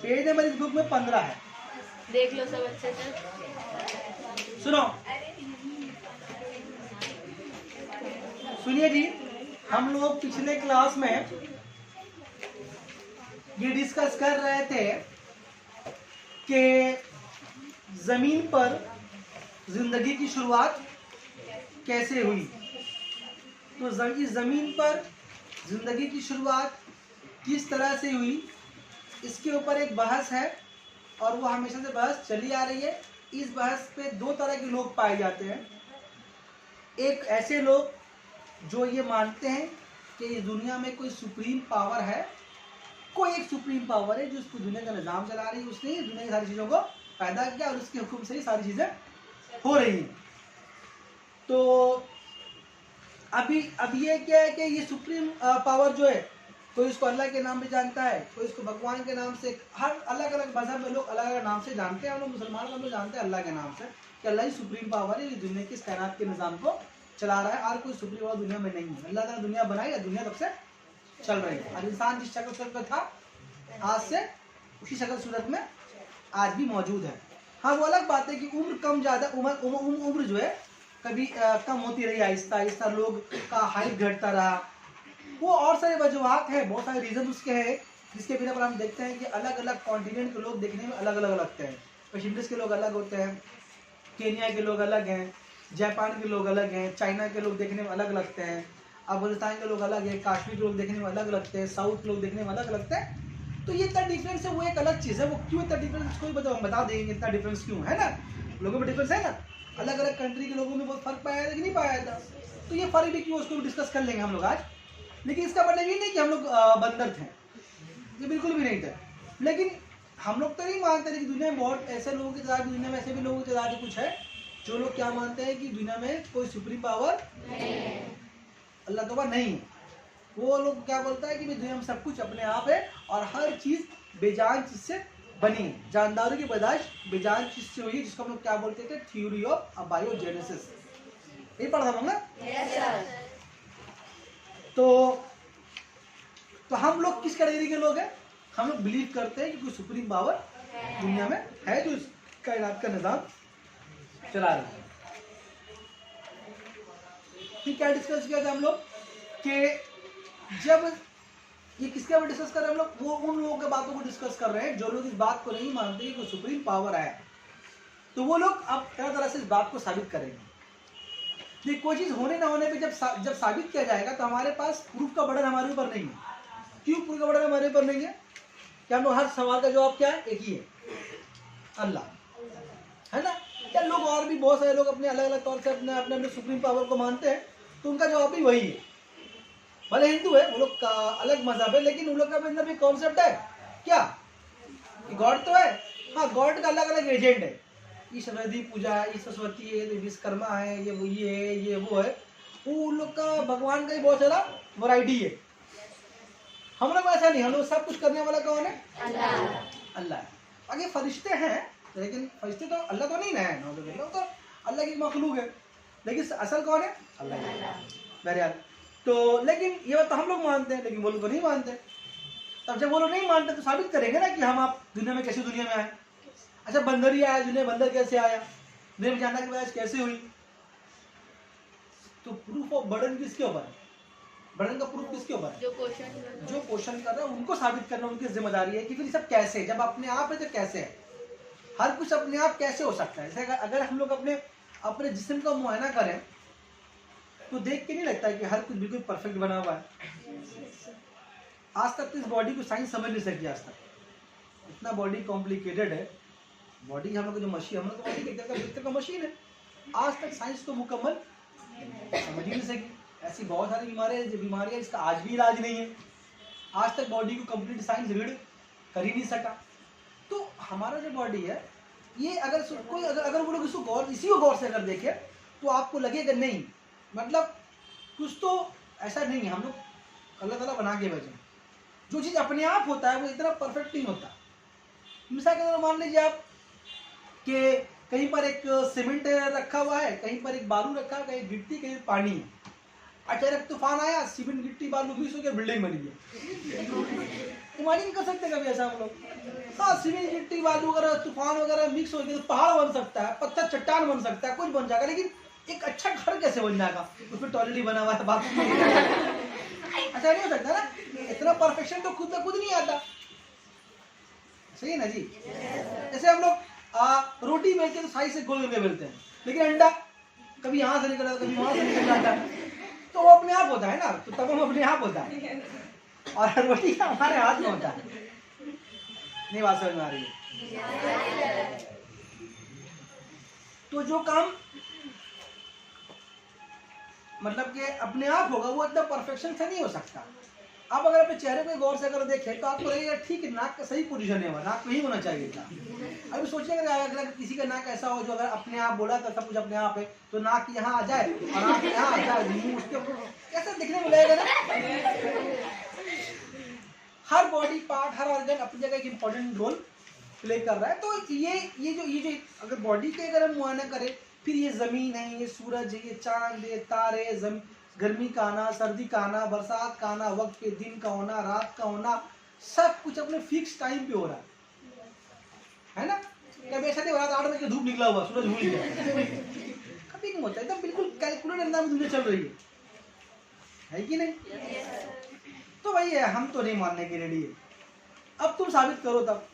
Page number इस book में 15 है। देख लो सब अच्छे से। सुनो, सुनिए जी, हम लोग पिछले क्लास में ये डिस्कस कर रहे थे कि जमीन पर जिंदगी की शुरुआत कैसे हुई। तो इस जमीन पर जिंदगी की शुरुआत किस तरह से हुई, इसके ऊपर एक बहस है और वो हमेशा से बहस चली आ रही है। इस बहस पे दो तरह के लोग पाए जाते हैं। एक ऐसे लोग जो ये मानते हैं कि इस दुनिया में कोई सुप्रीम पावर है, कोई एक सुप्रीम पावर है जो इसको दुनिया का निज़ाम चला रही है, उसने ही दुनिया की सारी चीज़ों को पैदा किया और उसके हुक्म से ही सारी चीज़ें हो रही हैं। तो अब ये क्या है कि ये सुप्रीम पावर जो है, कोई इसको अल्लाह के नाम पे जानता है, कोई इसको भगवान के नाम से, हर अलग अलग मजहब में लोग अलग अलग नाम से जानते हैं। हम लोग मुसलमान हम लोग जानते हैं अल्लाह के नाम से कि अल्लाह ही सुप्रीम पावर है, ये दुनिया की कायनात के निज़ाम को चला रहा है और कोई सुप्रीम पावर दुनिया में नहीं है। अल्लाह ताला दुनिया बनाई है, दुनिया तब से चल रही है और इंसान जिस शक्ल सूरत में था आज से उसी शक्ल सूरत में आज भी मौजूद है। हाँ, वो अलग बात है कि उम्र कम ज़्यादा उम्र जो है कभी कम होती रही, आहिस्ता आहिस्ता लोग का हाइट घटता रहा, वो और सारे वजूहात हैं, बहुत सारे रीज़न उसके हैं जिसके बिना पर हम देखते हैं कि अलग अलग कॉन्टिनेंट के लोग देखने में अलग अलग लगते हैं। वेस्ट इंडीज़ के लोग अलग होते हैं, केनिया के लोग अलग हैं, जापान के लोग अलग हैं, चाइना के लोग देखने में अलग लगते हैं, अफगानिस्तान के लोग अलग हैं, कश्मीर के लोग देखने में अलग लगते हैं, साउथ के लोग देखने में अलग लगते हैं। तो ये इतना डिफरेंस है, वो एक अलग चीज़ है। वो क्यों इतना डिफरेंस कोई बता देंगे इतना डिफरेंस क्यों है ना, लोगों में डिफरेंस है ना, अलग अलग कंट्री के लोगों में बहुत फर्क पाया जाता है कि नहीं पाया जाता। तो ये फर्क भी क्यों, उसको डिस्कस कर लेंगे हम लोग आज। लेकिन इसका मतलब ये नहीं कि हम लोग बंदर थे, ये बिल्कुल भी नहीं थे। लेकिन हम लोग तो नहीं मानते कि दुनिया में बहुत ऐसे लोगों की तादाद, दुनिया में ऐसे भी लोगों की तादाद कुछ है जो लोग क्या मानते हैं कि दुनिया में कोई सुप्रीम पावर अल्लाह तौबा नहीं है। वो लोग क्या बोलता है कि दुनिया में सब कुछ अपने आप है और हर चीज़ बेजान चीज़ से बनी है, जानदारों की पैदाइश बेजान चीज़ से हुई है, जिसको हम लोग क्या बोलते थे, थ्योरी ऑफ बायोजेनेसिस। ये पढ़ा था ना? तो हम लोग किस कैटेगरी के लोग हैं? हम लोग बिलीव करते हैं कि कोई सुप्रीम पावर दुनिया में है जो इस कायनात का निज़ाम चला रहा है। ठीक, क्या डिस्कस किया था हम लोग कि जब ये किसके बारे में डिस्कस कर रहे हैं हम लोग, वो उन लोगों की बातों को डिस्कस कर रहे हैं जो लोग इस बात को नहीं मानते कि कोई सुप्रीम पावर है। तो वो लोग अब तरह तरह से इस बात को साबित करेंगे। ये कोई चीज़ होने ना होने पे जब साबित किया जाएगा तो हमारे पास प्रूफ का बर्डन हमारे ऊपर नहीं है। क्यों प्रूफ का बर्डन हमारे ऊपर नहीं है? कि हम लोग हर सवाल का जवाब क्या है, एक ही है, अल्लाह है ना। क्या लोग और भी बहुत सारे लोग अपने अलग अलग तौर से अपने अपने सुप्रीम पावर को मानते हैं, तो उनका जवाब भी वही है। भले हिंदू है, वो लोग का अलग मजहब है, लेकिन उन लोग का अंदर भी कॉन्सेप्ट है क्या, गॉड तो है। हाँ, गॉड का अलग अलग एजेंट है, ईश्वरी पूजा है, ये सरस्वती है, ये विश्वकर्मा है, ये है, ये वो है। वो उन लोग का भगवान का ही बहुत सारा वैरायटी है। हम लोग ऐसा नहीं, हम लोग सब कुछ करने वाला कौन है, अल्लाह है। आगे फरिश्ते हैं, लेकिन फरिश्ते तो अल्लाह तो नहीं ना है, तो अल्लाह की मखलूक है, लेकिन असल कौन है, अल्लाह। तो लेकिन ये बात तो हम लोग मानते हैं, लेकिन वो लोग तो नहीं मानते। तब जब वो लोग नहीं मानते तो साबित करेंगे ना कि हम आप दुनिया में कैसे दुनिया में आए। अच्छा, बंदर ही आया दुनिया, बंदर कैसे आया, दुनिया में जानना की वजह कैसे हुई। तो प्रूफ ऑफ बर्डन किसके ऊपर है, बर्डन का प्रूफ किसके ऊपर है, जो क्वेश्चन कर रहा है उनको साबित करना उनकी जिम्मेदारी है कि फिर सब कैसे, जब अपने आप है तो कैसे है, हर कुछ अपने आप कैसे हो सकता है। जैसे अगर हम लोग अपने जिस्म का मुआयना करें तो देख के नहीं लगता है कि हर कुछ बिल्कुल परफेक्ट बना हुआ है। आज तक तो इस बॉडी को साइंस समझ नहीं सकी, आज तक इतना बॉडी कॉम्प्लिकेटेड है। बॉडी हम लोग जो मशीन, हम लोग बॉडी का मशीन है, आज तक साइंस को मुकम्मल समझ ही नहीं सकी। ऐसी बहुत सारी बीमारियां इसका आज भी इलाज नहीं है। आज तक बॉडी को कंप्लीट साइंस रीड कर ही नहीं सका। तो हमारा जो बॉडी है ये अगर वो लोग इसको इसी को गौर से अगर देखे तो आपको लगेगा नहीं, मतलब कुछ तो ऐसा नहीं है। हम लोग अल्लाह ताला बना के भेजे, जो चीज़ अपने आप होता है वो इतना परफेक्ट नहीं होता। मिसाल के तौर मान लीजिए आप कि कहीं पर एक सीमेंट रखा हुआ है, कहीं पर एक बालू रखा है, कहीं गिट्टी, कहीं पानी है। अचानक तूफान आया, सीमेंट गिट्टी बालू मिक्स होकर बिल्डिंग बनी है। तो इमेजिन कर सकते हैं कभी ऐसा हम लोग? हाँ, सीमेंट गिट्टी बालू वगैरह तूफान वगैरह मिक्स हो गया तो पहाड़ बन सकता है, पत्थर चट्टान बन सकता है, कुछ बन जाएगा, लेकिन एक अच्छा घर कैसे बन जाएगा? उसमें टॉयलेट ही बना हुआ है, बाथरूम अच्छा नहीं हो सकता ना, इतना परफेक्शन तो खुद खुद नहीं आता। सही है ना जी? जैसे हम लोग रोटी बेलते हैं तो साइज से गोल करके बेलते हैं, लेकिन अंडा कभी यहाँ से निकल आता, कभी वहां से निकल जाता है, तो वो अपने आप होता है ना, तो तब हम अपने आप होता है, और रोटी का हमारे हाथ में होता है। नहीं बात समझ में आ रही है? तो जो काम मतलब कि अपने आप होगा वो इतना परफेक्शन से नहीं हो सकता। आप अगर अपने चेहरे पे गौर से अगर देखें तो आपको लगेगा ठीक है, नाक का सही पोजीशन है, नाक नहीं होना चाहिए था। अभी सोचिए अगर किसी का नाक ऐसा हो जो अगर अपने आप बोला था सब कुछ अपने आप है, तो नाक यहाँ आ जाए और आँख यहाँ आ जाए, उसके कैसा दिखने में लगेगा ना। हर बॉडी पार्ट, हर ऑर्गन अपनी जगह एक इम्पोर्टेंट रोल प्ले कर रहा है। तो ये जो अगर बॉडी के अगर हम मुआयना करें, फिर ये जमीन है, ये सूरज है, ये चांद है, तारे, गर्मी का आना, सर्दी का आना, बरसात का आना, वक्त पे दिन का होना, रात का होना, सब कुछ अपने फिक्स टाइम पे हो रहा है ना? कभी ऐसा नहीं हो रहा 8 बजे धूप निकला हुआ सूरज भूल गया, कभी नहीं होता, एकदम बिल्कुल कैलकुलेट अंदाज में दुनिया चल रही है कि नहीं? तो वही है, हम तो नहीं मानने के रेडी है। अब तुम साबित करो। तब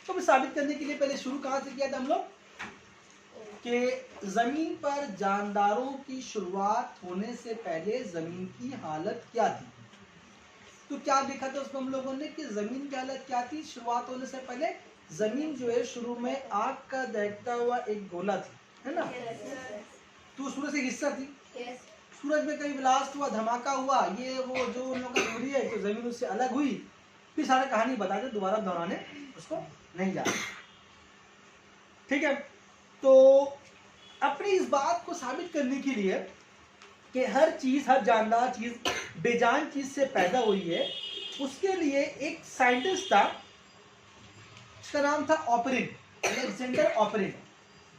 तो साबित करने के लिए पहले शुरू कहाँ से किया था हम लोग कि जमीन पर जानदारों की शुरुआत होने से पहले जमीन की हालत क्या थी। तो क्या देखा था उसमें हम लोगों ने कि जमीन की हालत क्या थी शुरुआत होने से पहले? जमीन जो है शुरू में आग का दहकता हुआ एक गोला थी, है ना? तो सूरज एक हिस्सा थी, सूरज में कहीं ब्लास्ट हुआ, धमाका हुआ, ये वो जो उन लोगों का दूरी है, तो जमीन उससे अलग हुई। फिर सारा कहानी बता दे, दोबारा दोहराने उसको नहीं जा, ठीक है? तो अपनी इस बात को साबित करने के लिए कि हर चीज, हर जानदार चीज बेजान चीज से पैदा हुई है, उसके लिए एक साइंटिस्ट था, उसका नाम था ऑपरिन, अलेक्जेंडर ऑपरिन।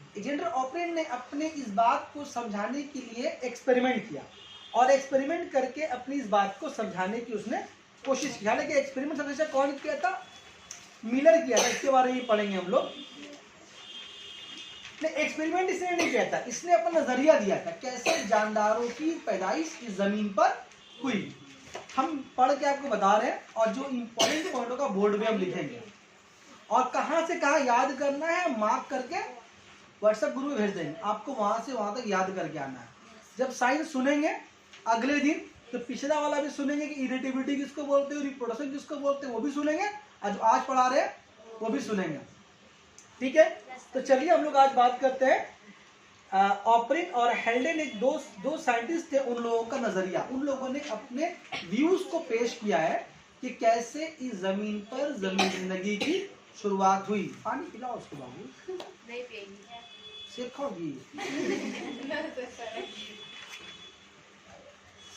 अलेक्जेंडर ऑपरिन ने अपने इस बात को समझाने के लिए एक्सपेरिमेंट किया, और एक्सपेरिमेंट करके अपनी इस बात को समझाने की उसने कोशिश की। हालांकि एक्सपेरिमेंट सबसे अच्छा कौन किया था? मिलर किया था, इसके बारे में पढ़ेंगे हम लोग। एक्सपेरिमेंट इसने नहीं किया था, इसने अपना नजरिया दिया था कैसे जानदारों की पैदाइश इस जमीन पर हुई। हम पढ़ के आपको बता रहे हैं, और जो इंपॉर्टेंट पॉइंटों का बोर्ड में हम लिखेंगे, और कहां से कहां याद करना है मार्क करके व्हाट्सएप ग्रुप में भेज देंगे, आपको वहां से वहां तक याद करके आना है। जब साइंस सुनेंगे अगले दिन, तो पिछला वाला भी सुनेंगे कि इरिटेबिलिटी किसको बोलते हैं, रिप्रोडक्शन किसको बोलते हैं, वो भी सुनेंगे, और जो आज पढ़ा रहे हैं वो भी सुनेंगे, ठीक है? तो चलिए हम लोग आज बात करते हैं ऑपरिन और हेल्डेन, एक दो साइंटिस्ट थे, उन लोगों का नजरिया, उन लोगों ने अपने व्यूज को पेश किया है कि कैसे इस जमीन पर जिंदगी की शुरुआत हुई। पानी पिलाओ उसको बाबू, नहीं पिएंगी, सिर खाओगी,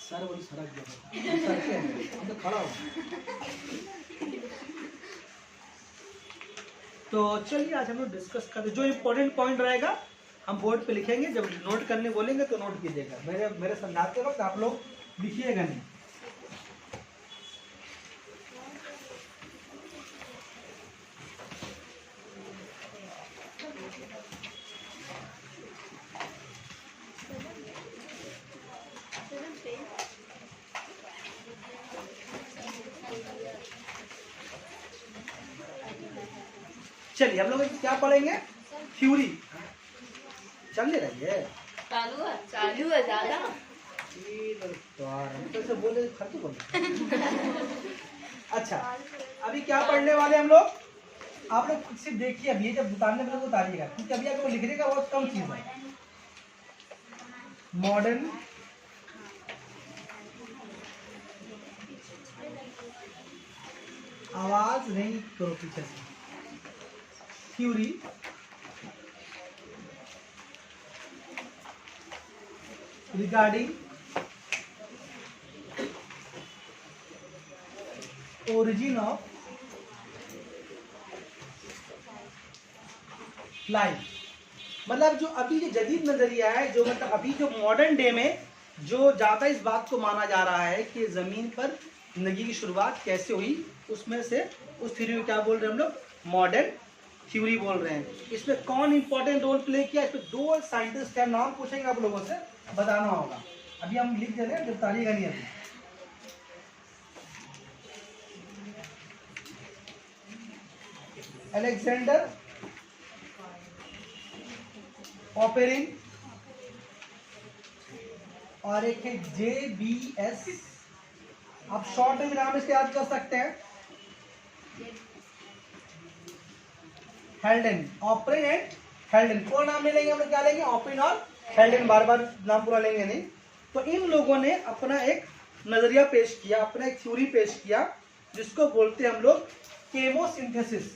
सर बड़ी सरक गया, तो खड़ा हो। तो चलिए आज हम लोग डिस्कस करते, जो इम्पोर्टेंट पॉइंट रहेगा हम बोर्ड पे लिखेंगे, जब नोट करने बोलेंगे तो नोट कीजिएगा, मेरे समझाते वक्त आप लोग लिखिएगा नहीं। चलिए हम लोग क्या पढ़ेंगे? थ्योरी। चल नहीं रही है, चालू है ज्यादा। तो बोले खर्च बोले। अच्छा, अभी क्या पढ़ने वाले हम लोग? आप लोग खुद से देखिए, अभी जब उतारने में लोग उतारिएगा, क्योंकि अभी आपको लिखने का बहुत कम चीज है। मॉडर्न आवाज नहीं करो पीछे से। Theory regarding origin of life. मतलब जो अभी जो जदीद नजरिया है, जो मतलब अभी जो मॉडर्न डे में जो ज्यादा इस बात को माना जा रहा है कि जमीन पर जिंदगी की शुरुआत कैसे हुई, उसमें से उस थ्योरी को क्या बोल रहे हैं हम लोग? मॉडर्न थ्योरी बोल रहे हैं। इसमें कौन इंपॉर्टेंट रोल प्ले किया? इसमें 2 साइंटिस्ट का नाम पूछेंगे आप लोगों से, बताना होगा। अभी हम लिख दे रहे हैं, गिरफ्तारी नहीं अभी। अलेक्जेंडर ऑपेरिन और एक है JBS। आप शॉर्ट में नाम इसके याद कर सकते हैं, हेल्डन। ऑपरेन एंड हेल्डन, कौन नाम ले लेंगे हम लोग? क्या लेंगे? ऑपरेन और हेल्डन, बार बार नाम पूरा लेंगे नहीं। तो इन लोगों ने अपना एक नजरिया पेश किया, अपना एक थ्योरी पेश किया, जिसको बोलते हैं हम लोग केमोसिंथेसिस।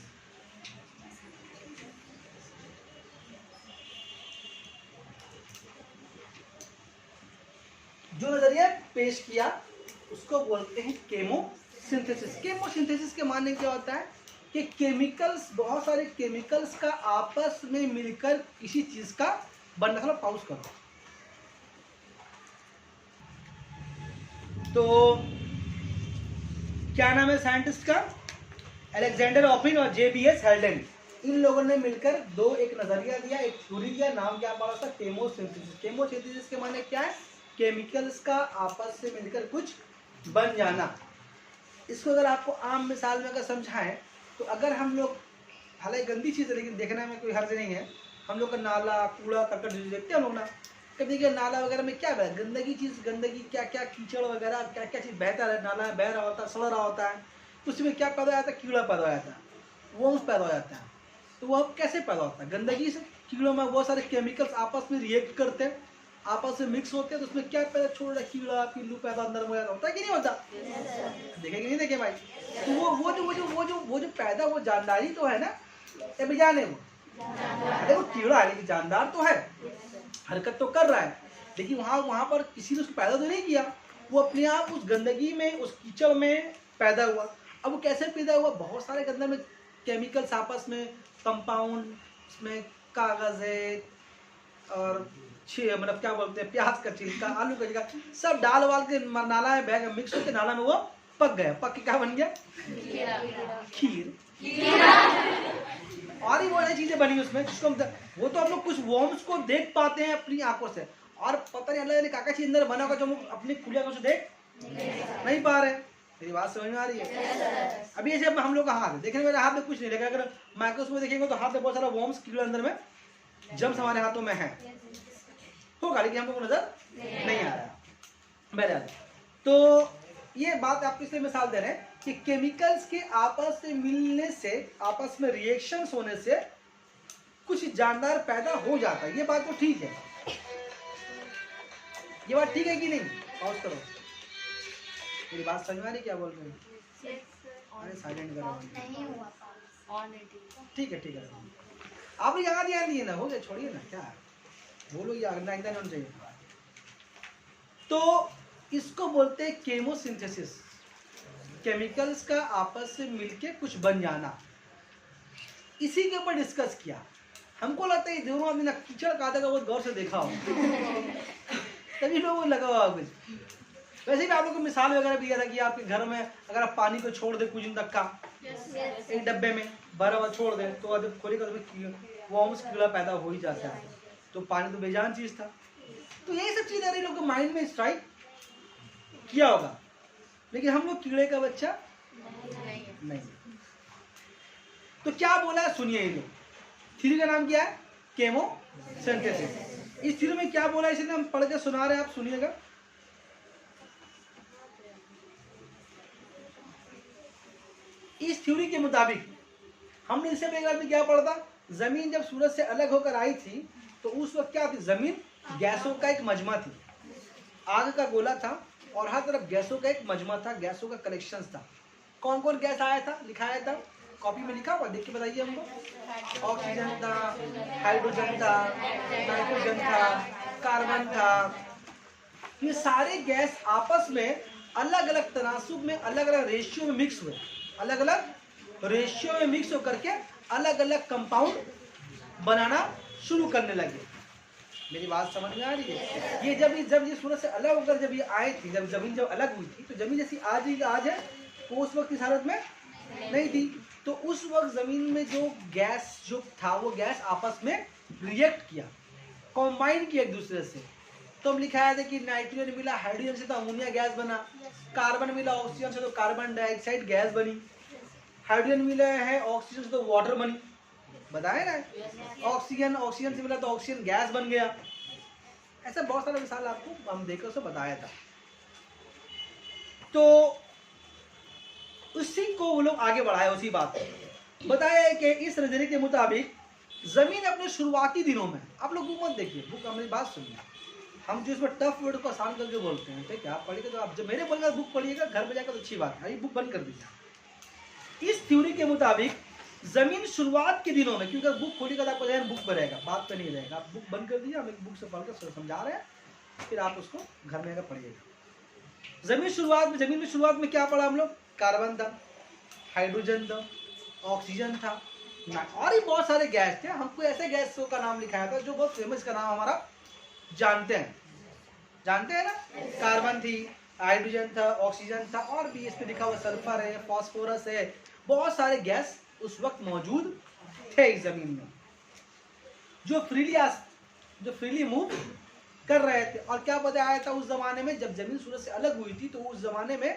जो नजरिया पेश किया उसको बोलते हैं केमोसिंथेसिस। केमोसिंथेसिस के माने क्या होता है कि केमिकल्स, बहुत सारे केमिकल्स का आपस में मिलकर किसी चीज का बनना। थोड़ा पाउज करो। तो क्या नाम है साइंटिस्ट का? अलेक्जेंडर ऑपेरिन और JBS हेल्डन। इन लोगों ने मिलकर एक नजरिया दिया, एक थ्योरी दिया, नाम क्या पड़ा उसका? केमोसिंथेसिस। केमोसिंथेसिस के माने क्या है? केमिकल्स का आपस से मिलकर कुछ बन जाना। इसको अगर आपको आम मिसाल में अगर समझाएं तो अगर हम लोग, हालांकि गंदी चीज़ है लेकिन देखने में कोई हर्ज नहीं है, हम लोग का नाला कूड़ा करकट देखते हैं हम लोग ना, कभी देखिए नाला वगैरह में क्या बह, गंदगी चीज़, गंदगी क्या क्या, कीचड़ वगैरह क्या क्या चीज़ बहता है, नाला में बह रहा होता है, सड़ रहा होता है, तो उसमें क्या पैदा हो जाता है? कीड़ा पैदा हो जाता है, वर्म्स पैदा हो जाता है। तो वो अब कैसे पैदा होता है? गंदगी से। कीड़ों में बहुत सारे केमिकल्स आपस में रिएक्ट करते हैं, आपस में मिक्स होते हैं, तो उसमें क्या पैदा छोड़ रहा है? कीड़ा पिल्लू पैदा अंदर में होता है कि नहीं होता? देखेंगे नहीं देखे भाई? तो वो जो पैदा, वो जानदार ही तो है ना, या बेजान है वो? अरे वो कीड़ा है लेकिन जानदार तो है, हरकत तो कर रहा है, लेकिन वहाँ पर किसी ने उसको पैदा तो नहीं किया, वो अपने आप उस गंदगी में, उस कीचड़ में पैदा हुआ। अब वो कैसे पैदा हुआ? बहुत सारे गंदे में केमिकल्स आपस में, कंपाउंड, उसमें कागज है और मतलब क्या बोलते हैं, प्याज का छिलका, आलू का छिलका, सब डाल वाल के नाला में बह मिक्स होकर नाला में वो पक गया। पक के क्या बन गया? खीर। और ही वो चीजें बनी उसमें, जिसको वो तो हम लोग कुछ वॉर्म्स को देख पाते हैं अपनी आंखों से, और पता नहीं अल्लाह ने क्या चीज अंदर बना होगा जो हम अपनी खुली आंखों से देख नहीं पा रहे। मेरी बात समझ में आ रही है? अभी ऐसे हम लोग का हाथ है, देखने मेरे हाथ में कुछ नहीं लगा, अगर माइक्रोस्कोप में देखेंगे तो हाथ में बहुत सारा वॉर्म्स कीड़े अंदर में, जम्स हमारे हाथों में है, होगा लेकिन हमको नजर नहीं आ रहा मेरे। तो ये बात आपको इसलिए मिसाल दे रहे हैं कि केमिकल्स के आपस से मिलने से, आपस में रिएक्शंस होने से कुछ जानदार पैदा हो जाता है। ये बात तो ठीक है, ये बात ठीक है कि नहीं? पॉज करो, मेरी बात समझ में आ रही क्या बोल रहे हैं? अरे साइलेंट करो, ठीक है ठीक है, आप याद ध्यान दिए ना, हो गया, छोड़िए ना, क्या बोलो, ये अगला एकदम होना चाहिए। तो इसको बोलते हैं केमोसिंथेसिस, केमिकल्स का आपस से मिलके कुछ बन जाना। इसी के ऊपर डिस्कस किया। हमको लगता है दोनों आदमी ना कीचड़ काटे का बहुत गौर से देखा हो तभी लोगों को लगा हुआ कुछ। वैसे भी आप लोग को मिसाल वगैरह भी दिया था कि आपके घर में अगर आप पानी को छोड़ दे कुछ दिन तक का, एक डब्बे में भरा हुआ छोड़ दे, तो जब खोलेगा तो वॉर्म्स कीड़ा पैदा हो ही जाता है। तो पानी तो बेजान चीज था। तो यही सब चीज लोग को माइंड में स्ट्राइक किया होगा, लेकिन हम लोग कीड़े का बच्चा नहीं। तो क्या बोला है सुनिए, ये लोग थ्योरी का नाम क्या है? केमोसिंथेसिस। इस थ्योरी में क्या बोला है इसलिए हम पढ़ के सुना रहे हैं, आप सुनिएगा। इस थ्योरी के मुताबिक हमने इससे पहले क्या पढ़ा था? जमीन जब सूरज से अलग होकर आई थी तो उस वक्त क्या थी? जमीन गैसों का एक मजमा थी, आग का गोला था और हर तरफ गैसों का एक मजमा था, गैसों का कलेक्शन था। कौन कौन गैस आया था? लिखाया था, कॉपी में लिखा हुआ, देख के बताइए हमको। ऑक्सीजन था, हाइड्रोजन था, नाइट्रोजन था, कार्बन था। ये सारे गैस आपस में अलग अलग तनासुब में, अलग अलग रेशियो में मिक्स हुए, अलग अलग रेशियो में मिक्स होकर के अलग अलग कंपाउंड बनाना शुरू करने लगे। मेरी बात समझ में आ रही है? ये जब ये सूरज से अलग होकर जब ये आए थी, जब जमीन जब अलग हुई थी, तो जमीन जैसी आज है, तो उस वक्त इस हालत में नहीं थी। तो उस वक्त जमीन में जो गैस जो था वो गैस आपस में रिएक्ट किया, कॉम्बाइन किया एक दूसरे से। तो हम लिखाया था कि नाइट्रोजन मिला हाइड्रोजन से तो अमोनिया गैस बना, कार्बन मिला ऑक्सीजन से तो कार्बन डाइऑक्साइड गैस बनी, हाइड्रोजन मिला है ऑक्सीजन से तो वाटर बनी, बताया ना। ऑक्सीजन से मिला तो ऑक्सीजन गैस बन गया। ऐसा बहुत सारा मिसाल आपको हम देखकर उसे बताया था। तो उसी को वो लोग आगे बढ़ाए, उसी बात को बताया कि इस नजरिए के मुताबिक जमीन अपने शुरुआती दिनों में, आप लोग बुक मत देखिए, बुक हमारी बात सुनिए, हम जो इसमें टफ वर्ड को आसान करके बोलते हैं, ठीक है, आप पढ़िएगा तो आप जब मेरे बोलेगा बुक पढ़िएगा घर में जाकर तो अच्छी बात है, बुक बंद कर दीजिए। इस थ्योरी के मुताबिक जमीन शुरुआत के दिनों में, क्योंकि बुक खोलिएगा तो आपका ध्यान बुक पर रहेगा, बात पे नहीं रहेगा, आप बुक बंद कर दीजिए, हम एक बुक से पढ़कर समझा रहे हैं, फिर आप उसको घर में आकर पढ़िएगा। जमीन में शुरुआत में क्या पढ़ा हम लोग? कार्बन था, हाइड्रोजन था, ऑक्सीजन था, और भी बहुत सारे गैस थे। हमको ऐसे गैसों का नाम लिखाया था जो बहुत फेमस का नाम हमारा जानते हैं ना। कार्बन थी, हाइड्रोजन था, ऑक्सीजन था, और भी इस पे लिखा हुआ सल्फर है, फास्फोरस है, बहुत सारे गैस उस वक्त मौजूद थे इस जमीन में, जो फ्रीली मूव कर रहे थे। और क्या बताया था उस जमाने में, जब जमीन सूरज से अलग हुई थी तो उस जमाने में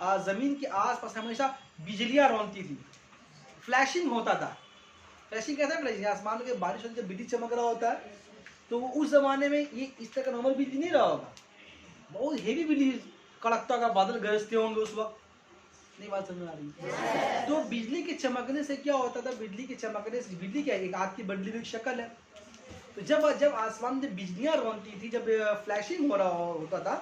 जमीन के आसपास हमेशा बिजलियां रोनती थी, फ्लैशिंग होता था। फ्लैशिंग कैसा है? फ्लैशिंग आसमान में बारिश होती है, बिजली चमक रहा होता है। तो उस जमाने में ये इस तरह का नॉर्मल बिजली नहीं रहा होगा, बहुत हेवी बिजली कड़कता का, बादल गरजते होंगे उस वक्त। नहीं बात समझ में आ रही? तो बिजली के चमकने से क्या होता था? बिजली के चमकने से, बिजली क्या एक आग की बदली हुई शक्ल है, तो जब आसमान में बिजलियां रोनती थी, जब फ्लैशिंग हो रहा होता था,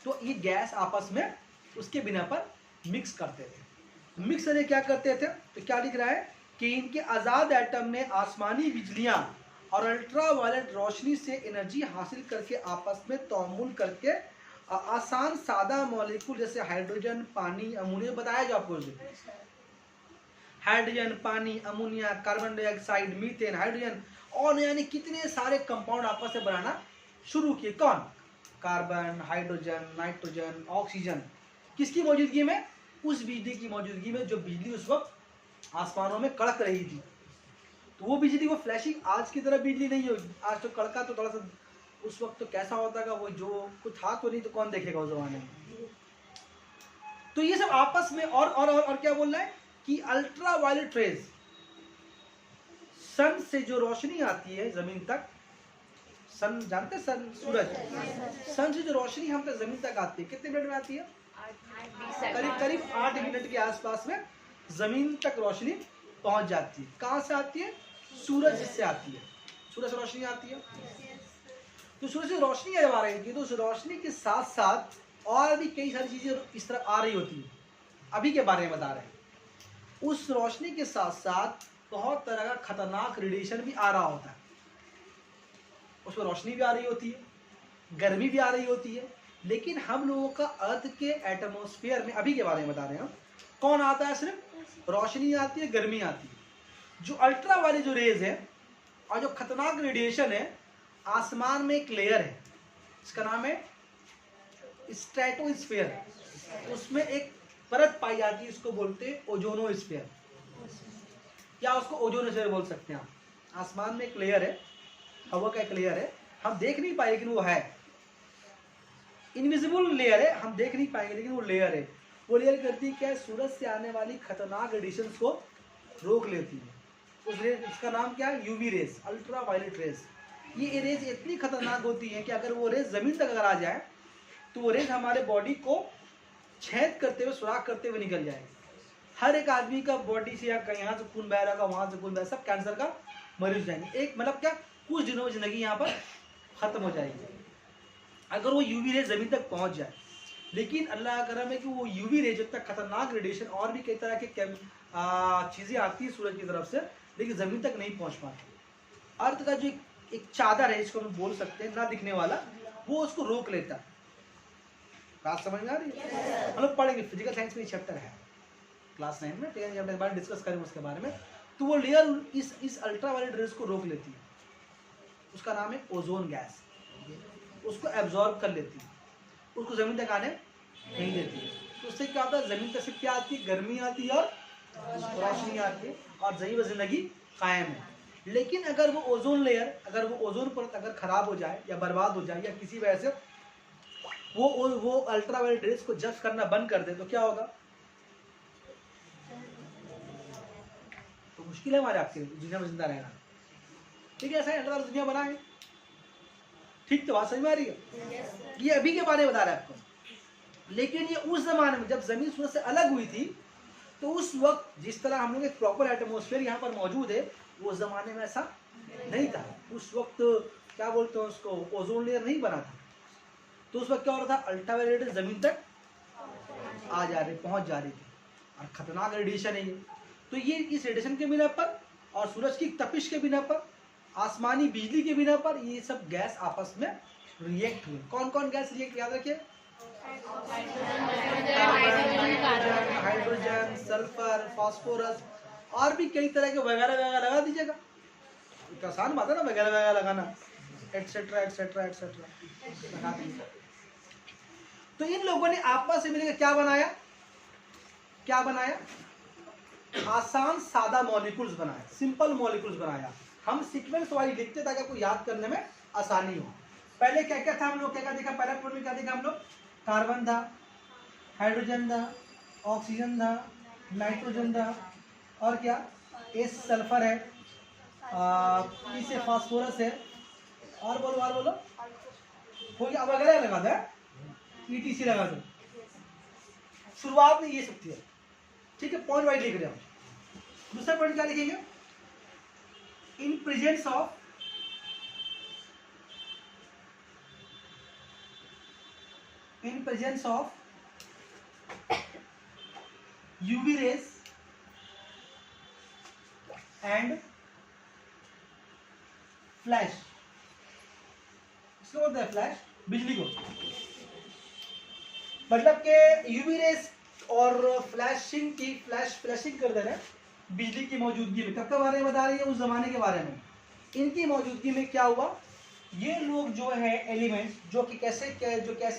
तो ये गैस आपस में उसके बिना पर मिक्स करते थे। मिक्स करके क्या करते थे? तो क्या लिख रहा है कि इनके आज़ाद एटम ने आसमानी बिजलियां और अल्ट्रा वायलेट रोशनी से एनर्जी हासिल करके आपस में तौमुल करके आसान सादा मॉलिक्यूल जैसे हाइड्रोजन, पानी, अमोनिया, बताया जो आपको, हाइड्रोजन, पानी, ammonia, carbon dioxide, methane, hydrogen, और यानी कितने सारे कंपाउंड आपस में बनाना शुरू किए। कौन? कार्बन, हाइड्रोजन, नाइट्रोजन, ऑक्सीजन, किसकी मौजूदगी में? उस बिजली की मौजूदगी में जो बिजली उस वक्त आसमानों में कड़क रही थी। तो वो बिजली, वो फ्लैशिंग आज की तरह बिजली नहीं होगी, आज तो कड़का तो थोड़ा सा, उस वक्त तो कैसा होता था वो, जो कुछ था तो नहीं, तो कौन देखेगा उस जमाने में। तो ये सब आपस में और क्या बोल रहा है कि अल्ट्रा वायलेट रेज, सन से जो रोशनी आती है जमीन तक, सन जानते हैं, सन सूरज, सन से जो रोशनी हम तक जमीन तक आती है, कितने मिनट में आती है? करीब 8 मिनट के आसपास में जमीन तक रोशनी पहुंच जाती है। कहां से आती है? सूरज से आती है, सूरज से रोशनी आती है। तो सूरज से रोशनी जब आ रही होती है तो उस रोशनी के साथ साथ और भी कई सारी चीजें इस तरह आ रही होती है, अभी के बारे में बता रहे हैं। उस रोशनी के साथ साथ बहुत तरह का खतरनाक रेडिएशन भी आ रहा होता है, उसमें रोशनी भी आ रही होती है, गर्मी भी आ रही होती है। लेकिन हम लोगों का अर्थ के एटमॉस्फेयर में, अभी के बारे में बता रहे हैं हम, कौन आता है? सिर्फ रोशनी आती है, गर्मी आती है। जो अल्ट्रा वाले जो रेज है और जो खतरनाक रेडिएशन है, आसमान में एक लेयर है, इसका नाम है स्ट्रेटोस्फेयर। उसमें एक परत पाई जाती है, इसको बोलते हैं ओजोनोस्फेयर, या उसको ओजोनोस्फेयर बोल सकते हैं आप। आसमान में एक लेयर है, हवा का एक लेयर है, हम देख नहीं पाए लेकिन वो है, इनविजिबल लेयर है, हम देख नहीं पाएंगे लेकिन वो लेयर है। वो लेयर करती है क्या? सूरज से आने वाली खतरनाक रेडिएशन को रोक लेती है। उस रेज, इसका नाम क्या है? UV rays, ultraviolet rays. ये रेज इतनी खतरनाक होती है कि अगर वो रेज जमीन तक अगर आ जाए तो वो रेज हमारे बॉडी को छेद करते हुए, सुराख करते हुए निकल जाएगी। हर एक आदमी का बॉडी से, या यहाँ से खून बह रहा, वहां से खून बह, सब कैंसर का मरीज जाएंगे। एक मतलब क्या, कुछ दिनों में जिंदगी यहाँ पर खत्म हो जाएगी अगर वो यूवी रेज जमीन तक पहुंच जाए। लेकिन अल्लाह का करम है कि वो यूवी रेज जब तक खतरनाक रेडिएशन और भी कई तरह के चीजें आती है सूरज की तरफ से, लेकिन जमीन तक नहीं पहुंच पाती। अर्थ का जो एक चादर है, इसको हम बोल सकते हैं, ना दिखने वाला, वो उसको रोक लेता है। बात समझ में आ रही है? हम लोग पढ़ेंगे, फिजिकल साइंस में चैप्टर है क्लास 9 में, ठीक है, जब बारे डिस्कस करेंगे उसके बारे में। तो वो लेयर इस अल्ट्रा वायलेट रेज को रोक लेती है, उसका नाम है ओजोन गैस। उसको एब्जॉर्ब कर लेती है, उसको जमीन तक आने नहीं देती है। तो उससे क्या होता है? जमीन तक से क्या आती है? गर्मी आती है और रोशनी आती है और जमीन पर जिंदगी कायम है। लेकिन अगर वो ओजोन लेयर, अगर वो ओजोन परत अगर खराब हो जाए या बर्बाद हो जाए या किसी वजह से वो अल्ट्रावायलेट रेज को जस्ट करना बंद कर दे तो क्या होगा? तो मुश्किल है हमारे आपके दुनिया में जिंदा रहना। ठीक है, ऐसा अल्ट्रावायलेट दुनिया बना है। ठीक, तो बात समझ में आ रही है? ये अभी के बारे में बता रहा है आपको। लेकिन ये उस जमाने में जब जमीन सूरज से अलग हुई थी तो उस वक्त जिस तरह हम लोग एक प्रॉपर एटमॉस्फेयर यहाँ पर मौजूद है, वो उस जमाने में ऐसा नहीं था। उस वक्त क्या बोलते हैं उसको, ओजोन लेयर नहीं बना था। तो उस वक्त क्या हो रहा था, अल्ट्रावायलेट जमीन तक आ जा रहे, पहुंच जा रही थी और खतरनाक रेडिएशन है ये। तो ये इस रेडिएशन के बिना पर और सूरज की तपिश के बिना पर, आसमानी बिजली के बिना पर ये सब गैस आपस में रिएक्ट हुए। कौन कौन गैस रिएक्ट, याद रखिए, हाइड्रोजन, सल्फर, फास्फोरस और भी कई तरह के वगैरह वगैरह लगा दीजिएगा। एक आसान बात है ना वगैरह वगैरह लगाना, एटसेट्रा एटसेट्रा एटसेट्रा लगा दीजिएगा। तो इन लोगों ने आपस में मिलकर क्या बनाया, क्या बनाया? आसान सादा मॉलिक्यूल्स बनाया, सिंपल मॉलिक्यूल्स बनाया। हम सीक्वेंस वाइज लिखते ताकि आपको याद करने में आसानी हो। पहले क्या क्या था, हम लोग क्या क्या देखा, पहला पॉइंट में क्या देखा हम लोग? कार्बन था, हाइड्रोजन था, ऑक्सीजन था, नाइट्रोजन था और क्या, एस सल्फर है, पी से फास्फोरस है और बोलो हो गया। अब वगैरह लगा दो, ETC लगा दो। शुरुआत में ये सब थी। ठीक है, पॉइंट वाइज लिख रहे हो। दूसरा पॉइंट क्या लिखेंगे? In presence of UV rays and flash. इसको बोलते हैं फ्लैश, बिजली को। मतलब के यूवी रेस और फ्लैशिंग कर दे रहे हैं बिजली की मौजूदगी में। कब के बारे में बता रही है? उस जमाने के बारे में। इनकी मौजूदगी में क्या हुआ, ये लोग जो है एलिमेंट्स जो कि कैसे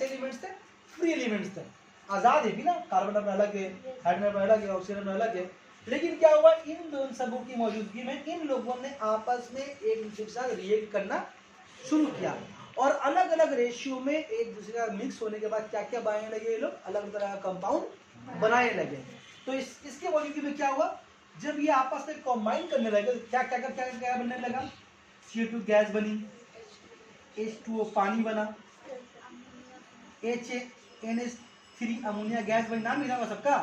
एलिमेंट्स थे, फ्री एलिमेंट्स थे, आजाद है भी ना, कार्बन अपना अलग है, हाइड्रोजन अपना अलग है, ऑक्सीजन अपना अलग है। लेकिन क्या हुआ, इन दोनों सबों की मौजूदगी में इन लोगों ने आपस में एक दूसरे के साथ रिएक्ट करना शुरू किया और अलग अलग रेशियो में एक दूसरे का मिक्स होने के बाद क्या क्या बनाने लगे ये लोग, अलग तरह का कंपाउंड बनाने लगे। तो इसके मौजूदगी में क्या हुआ, जब ये आपस में कंबाइन करने लगे तो क्या क्या क्या क्या, क्या बनने लगा? CO2 गैस बनी, H2O पानी बना, NH3 अमोनिया गैस बनी। नाम मिला सबका,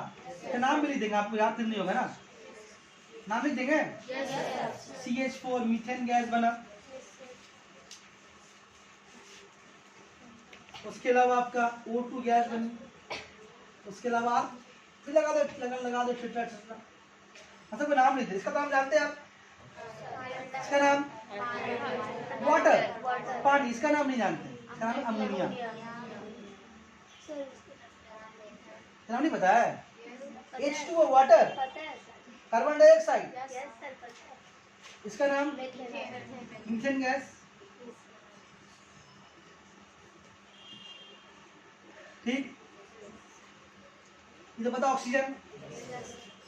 तो नाम भी लिख देंगे, आपको याद नहीं होगा ना, नाम लिख देंगे। CH4 मीथेन गैस बना। उसके अलावा आपका O2 गैस बनी। उसके अलावा आप फिर लगा दो छिटरा। अच्छा कोई नाम नहीं थे, इसका नाम जानते हैं आप? इसका नाम वाटर, पानी। इसका नाम नहीं जानते, इसका नाम अमोनिया। नाम नहीं पता है? H2O वाटर, कार्बन डाइऑक्साइड, इसका नाम मीथेन गैस। ठीक, ये तो पता ऑक्सीजन।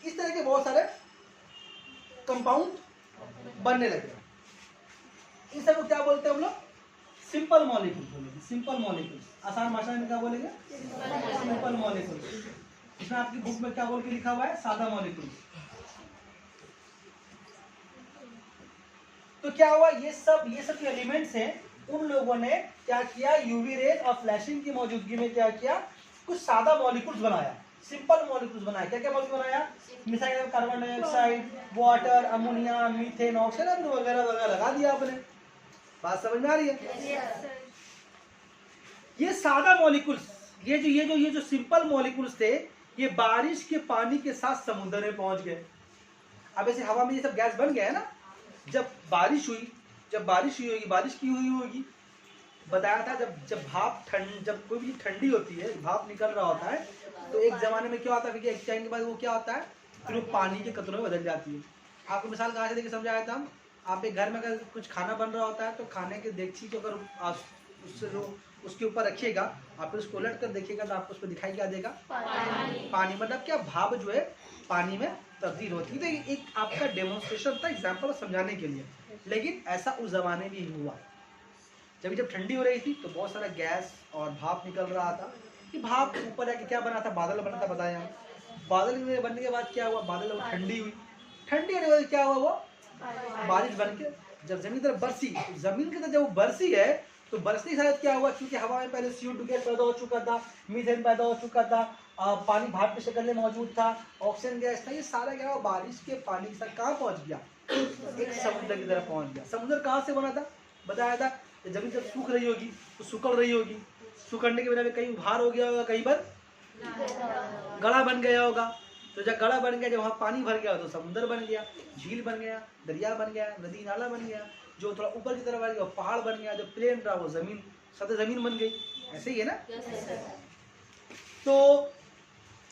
इस तरह के बहुत सारे कंपाउंड बनने लगे। इन सब को क्या बोलते हैं हम लोग? सिंपल मॉलिक्यूल बोलेंगे, सिंपल मॉलिक्यूल्स। आसान भाषा में क्या बोलेंगे? Simple molecules. इसमें आपकी बुक में क्या बोल के लिखा हुआ है? सादा मॉलिक्यूल। तो क्या हुआ, ये सब जो एलिमेंट्स हैं उन लोगों ने क्या किया, यूवी रेज और फ्लैशिंग की मौजूदगी में क्या किया, कुछ सादा मॉलिक्यूल्स बनाया, सिंपल मॉलिक्यूल्स बनाया। क्या क्या मॉलिक्यूल बनाया? Missile carbon dioxide, water, ammonia, methane, oxygen वगैरह वगैरह लगा दिया आपने। बात समझ में आ रही है? ये सादा मॉलिक्यूल्स, ये जो सिंपल मॉलिक्यूल्स थे, ये बारिश के पानी के साथ समुद्र में पहुंच गए। अब ऐसे हवा में ये सब गैस बन गया है ना, जब बारिश हुई होगी, बारिश की हुई होगी, बताया था जब भाप जब कोई भी ठंडी होती है, भाप निकल रहा होता है, तो एक जमाने में क्या होता है, एक टाइम के बाद वो क्या होता है, फिर वो पानी के कतरों में बदल जाती है। आपको मिसाल कहाँ से देके समझाया था? आप एक घर में अगर कुछ खाना बन रहा होता है तो खाने के देगची को अगर उससे जो उसके ऊपर रखिएगा, आप फिर उसको उलट कर देखिएगा तो आपको उसको दिखाई क्या देगा? पानी। मतलब क्या, भाप जो है पानी में तब्दील होती है। तो ये एक आपका डेमोन्स्ट्रेशन था, एग्जाम्पल समझाने के लिए। लेकिन ऐसा उस जमाने में ही हुआ। जब ठंडी हो रही थी तो बहुत सारा गैस और भाप निकल रहा था। कि भाप ऊपर जाके क्या बना था, बादल बना था, बताया। बादल बनने के बाद क्या हुआ, बादल ठंडी हुई, ठंडी होने के बाद क्या हुआ, वो बारिश बन के जब जमीन तरफ बरसी, जमीन की तरफ जब वो बरसी है तो बरसने के साथ क्या हुआ, क्योंकि हवा में पहले CO2 गैस पैदा हो चुका था, मीथेन पैदा हो चुका था, पानी भाप की शक्ल में मौजूद था, ऑक्सीजन गैस था, ये सारा क्या हुआ, बारिश के पानी के साथ कहाँ पहुंच गया, एक समुद्र की तरफ पहुंच गया। समुद्र कहाँ से बना था, बताया था, जमीन जब सूख रही होगी तो सुकड़ रही होगी, सुकड़ने की वजह में कहीं उभार हो गया होगा, कहीं पर गड़ा बन गया होगा। तो जब गड़ा बन गया, जब वहाँ पानी भर गया तो समुद्र बन गया, झील बन गया, दरिया बन गया, नदी नाला बन गया, जो थोड़ा ऊपर की तरफ आ गया पहाड़ बन गया, जो प्लेन रहा वो जमीन, सतह जमीन बन गई। ऐसे ही है ना। तो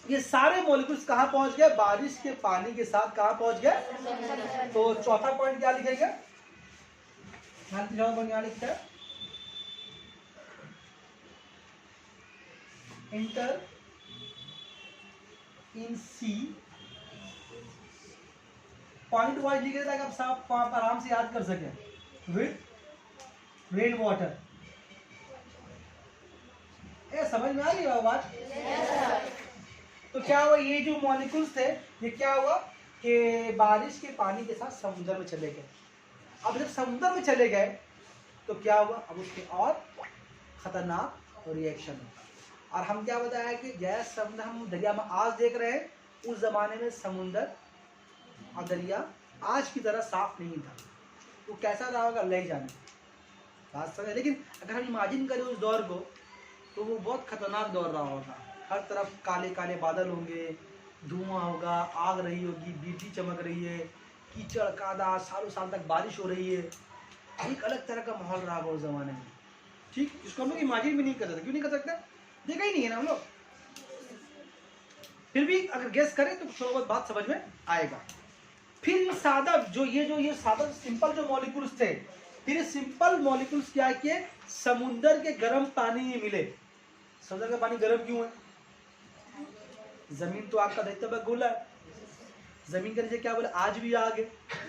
ये सारे मॉलिक्यूल्स कहाँ पहुंच गए, बारिश के पानी के साथ कहाँ पहुंच गए। तो चौथा पॉइंट क्या लिखेगा, यहाँ लिखता है इंटर इन सी, पॉइंट वाइज लिखे ताकि आप साफ आराम से याद कर सकें। विथ रेन वाटर, समझ में आ रही है बात। तो क्या हुआ, ये जो मॉलिक्यूल्स थे ये क्या हुआ कि बारिश के पानी के साथ समुद्र में चले गए। अब जब समुद्र में चले गए तो क्या हुआ, अब उसके और खतरनाक रिएक्शन होगा। और हम क्या बताया कि गैस समुद्र हम दरिया में आज देख रहे हैं, उस जमाने में समुद्र और दरिया आज की तरह साफ नहीं था। वो कैसा रहा होगा, ले जाने बात समझ। लेकिन अगर हम इमेजिन करें उस दौर को तो वो बहुत खतरनाक दौर रहा होगा। हर तरफ काले काले बादल होंगे, धुआं होगा, आग रही होगी, बिजली चमक रही है, कीचड़ कादा, सालों साल तक बारिश हो रही है। एक अलग तरह का माहौल रहा होगा उस जमाने में, ठीक, जिसको हम लोग इमेजिन भी नहीं कर सकते। क्यों नहीं कर सकते, देखा ही नहीं है ना हम लोग। फिर भी अगर गेस करें तो थोड़ा बहुत बात समझ में आएगा। फिर सादा ये सादा सिंपल जो मॉलिक्यूल्स थे, फिर सिंपल मॉलिक्यूल्स क्या किए, समुद्र के गर्म पानी में मिले। समुद्र का पानी गर्म क्यों है, जमीन तो आग का दैत्य गोला है, जमीन के नीचे क्या बोले, आज भी आग है।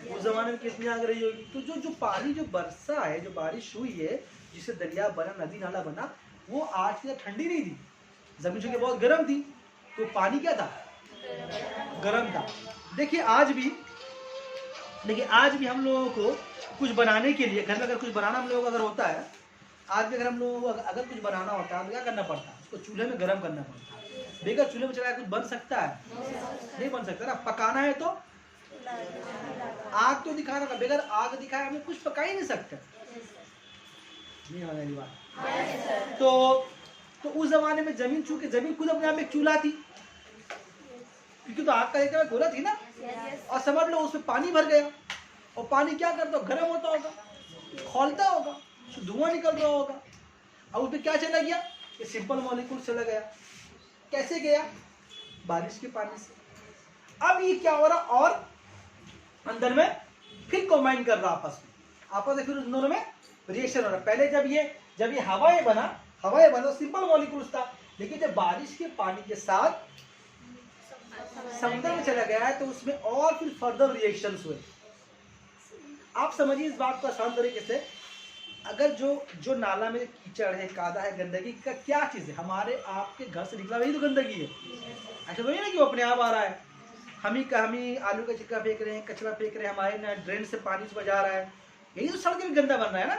उस जमाने में कितनी आग रही होगी। तो जो पानी जो बरसा है, जो बारिश हुई है, जिससे दरिया बना, नदी नाला बना, वो आज की ठंडी नहीं थी, जमीन चूंकि बहुत गर्म थी, तो पानी क्या था, गर्म था। देखिए आज भी हम लोगों को कुछ बनाने के लिए, घर में अगर कुछ बनाना हम लोगों को अगर होता है, आज भी अगर हम लोगों को अगर कुछ बनाना होता है तो क्या करना पड़ता है, उसको चूल्हे में गर्म करना पड़ता है। बेगर चूल्हे में चलाया कुछ बन सकता है, नहीं बन सकता ना। पकाना है तो आग तो दिखाना था, बेगर आग दिखाए हमें कुछ पका ही नहीं सकते। नहीं वाली बात। तो उस जमाने में जमीन, चूंकि जमीन खुद अपने आप में एक चूल्हा थी, क्योंकि तो आग का एक गोला थी ना। और समझ लो उसमें पानी भर गया, और पानी क्या करता हो, गर्म होता होगा, खौलता होगा, धुआं निकल रहा होगा। अब उसमें क्या चला गया, ये सिंपल मॉलिक्यूल चला गया। कैसे गया, बारिश के पानी से। अब ये क्या हो रहा, और अंदर में फिर कंबाइन कर रहा आपस में, फिर उस दोनों में रिएक्शन हो रहा। पहले जब ये हवाएं बना सिंपल मॉलिक्यूल्स था, लेकिन जब बारिश के पानी के साथ समुद्र में चला गया है तो उसमें और फिर फर्दर रिएक्शंस हुए। आप समझिए इस बात को आसान तरीके से, अगर जो नाला में कीचड़ है, कादा है, गंदगी का क्या चीज है, हमारे आपके घर से निकला वही तो गंदगी है। ऐसा तो नहीं ना कि वो अपने आप आ रहा है। हम ही आलू का छिक्का फेंक रहे हैं, कचरा फेंक रहे हैं, हमारे ना ड्रेन से पानी सुबह जा रहा है, यही तो सड़क में गंदा बन रहा है ना,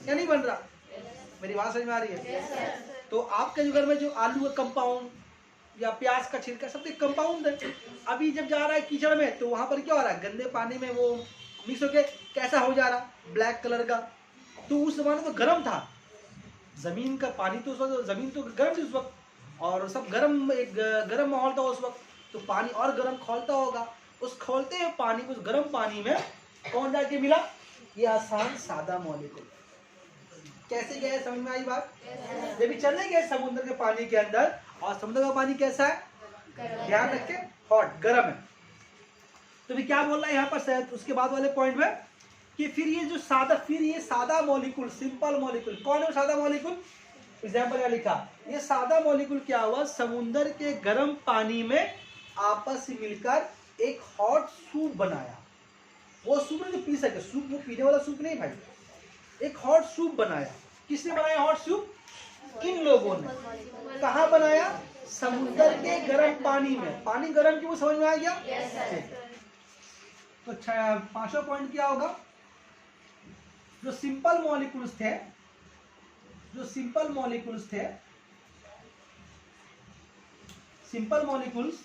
या नहीं बन रहा। मेरी बात समझ में आ रही है। तो आपके घर में जो आलू का कंपाउंड या प्याज का छिलका, सब एक कंपाउंड है। अभी जब जा रहा है कीचड़ में तो वहां पर क्या हो रहा है, गंदे पानी में वो मिक्स होके कैसा हो जा रहा, ब्लैक कलर का। तो उस जमाने तो गर्म था, जमीन का पानी तो उस वक्त, जमीन तो गर्म थी उस वक्त, और सब गर्म माहौल था उस वक्त, तो पानी और गर्म खौलता होगा। उस खौलते हुए पानी, उस गर्म पानी में कौन जाके मिला, ये आसान सादा मॉलिक्यूल। कैसे गए, समझ में आई बात। जब भी चले गए समुद्र के पानी के अंदर, और समुद्र का पानी कैसा है, ध्यान रखे, हॉट, गर्म है। तो भी क्या बोल रहा है यहाँ पर उसके बाद वाले पॉइंट में, कि फिर ये सादा मॉलिक्यूल, सिंपल मॉलिक्यूल, कौन है सादा मॉलिक्यूल। एग्जाम्पल क्या लिखा, ये सादा मॉलिक्यूल क्या हुआ, समुद्र के गर्म पानी में आपस में मिलकर एक हॉट सूप बनाया। वो सूप जो पी सके, सूप वो पीने वाला सूप नहीं भाई, एक हॉट सूप बनाया। किसने बनाया हॉट सूप? इन लोगों ने। कहाँ बनाया? समुद्र के गर्म पानी में। पानी गर्म क्यों, समझ में आ गया? तो 5वां पॉइंट क्या होगा? जो सिंपल मॉलिक्यूल्स थे, जो सिंपल मॉलिक्यूल्स थे, सिंपल मॉलिक्यूल्स